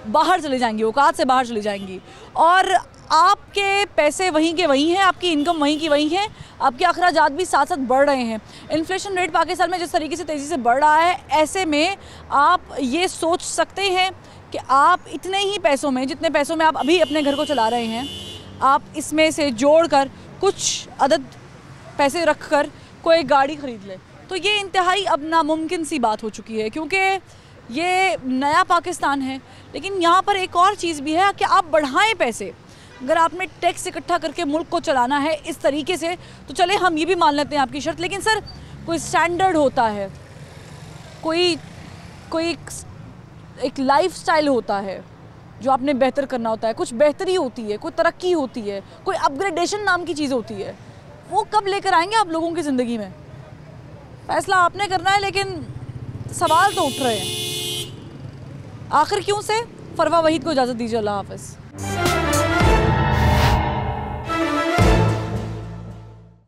बाहर चली जाएंगी, औकात से बाहर चली जाएंगी, और आपके पैसे वहीं के वहीं हैं, आपकी इनकम वहीं की वहीं है, आपके अखराजात भी साथ साथ बढ़ रहे हैं। इन्फ्लेशन रेट पाकिस्तान में जिस तरीके से तेज़ी से बढ़ रहा है, ऐसे में आप ये सोच सकते हैं कि आप इतने ही पैसों में, जितने पैसों में आप अभी अपने घर को चला रहे हैं, आप इसमें से जोड़कर कुछ अदद पैसे रखकर कोई गाड़ी ख़रीद ले, तो ये इंतहाई अब नामुमकिन सी बात हो चुकी है, क्योंकि ये नया पाकिस्तान है। लेकिन यहाँ पर एक और चीज़ भी है कि आप बढ़ाएं पैसे। अगर आपने टैक्स इकट्ठा करके मुल्क को चलाना है इस तरीके से, तो चले हम ये भी मान लेते हैं आपकी शर्त, लेकिन सर कोई स्टैंडर्ड होता है, कोई एक लाइफ स्टाइल होता है जो आपने बेहतर करना होता है, कुछ बेहतरी होती है, कोई तरक्की होती है, कोई अपग्रेडेशन नाम की चीज़ होती है। वो कब लेकर आएंगे आप लोगों की ज़िंदगी में? फैसला आपने करना है, लेकिन सवाल तो उठ रहे हैं। आखिर क्यों से? फरवा वहीद को इजाज़त दीजिए। अल्लाह हाफ़िज़।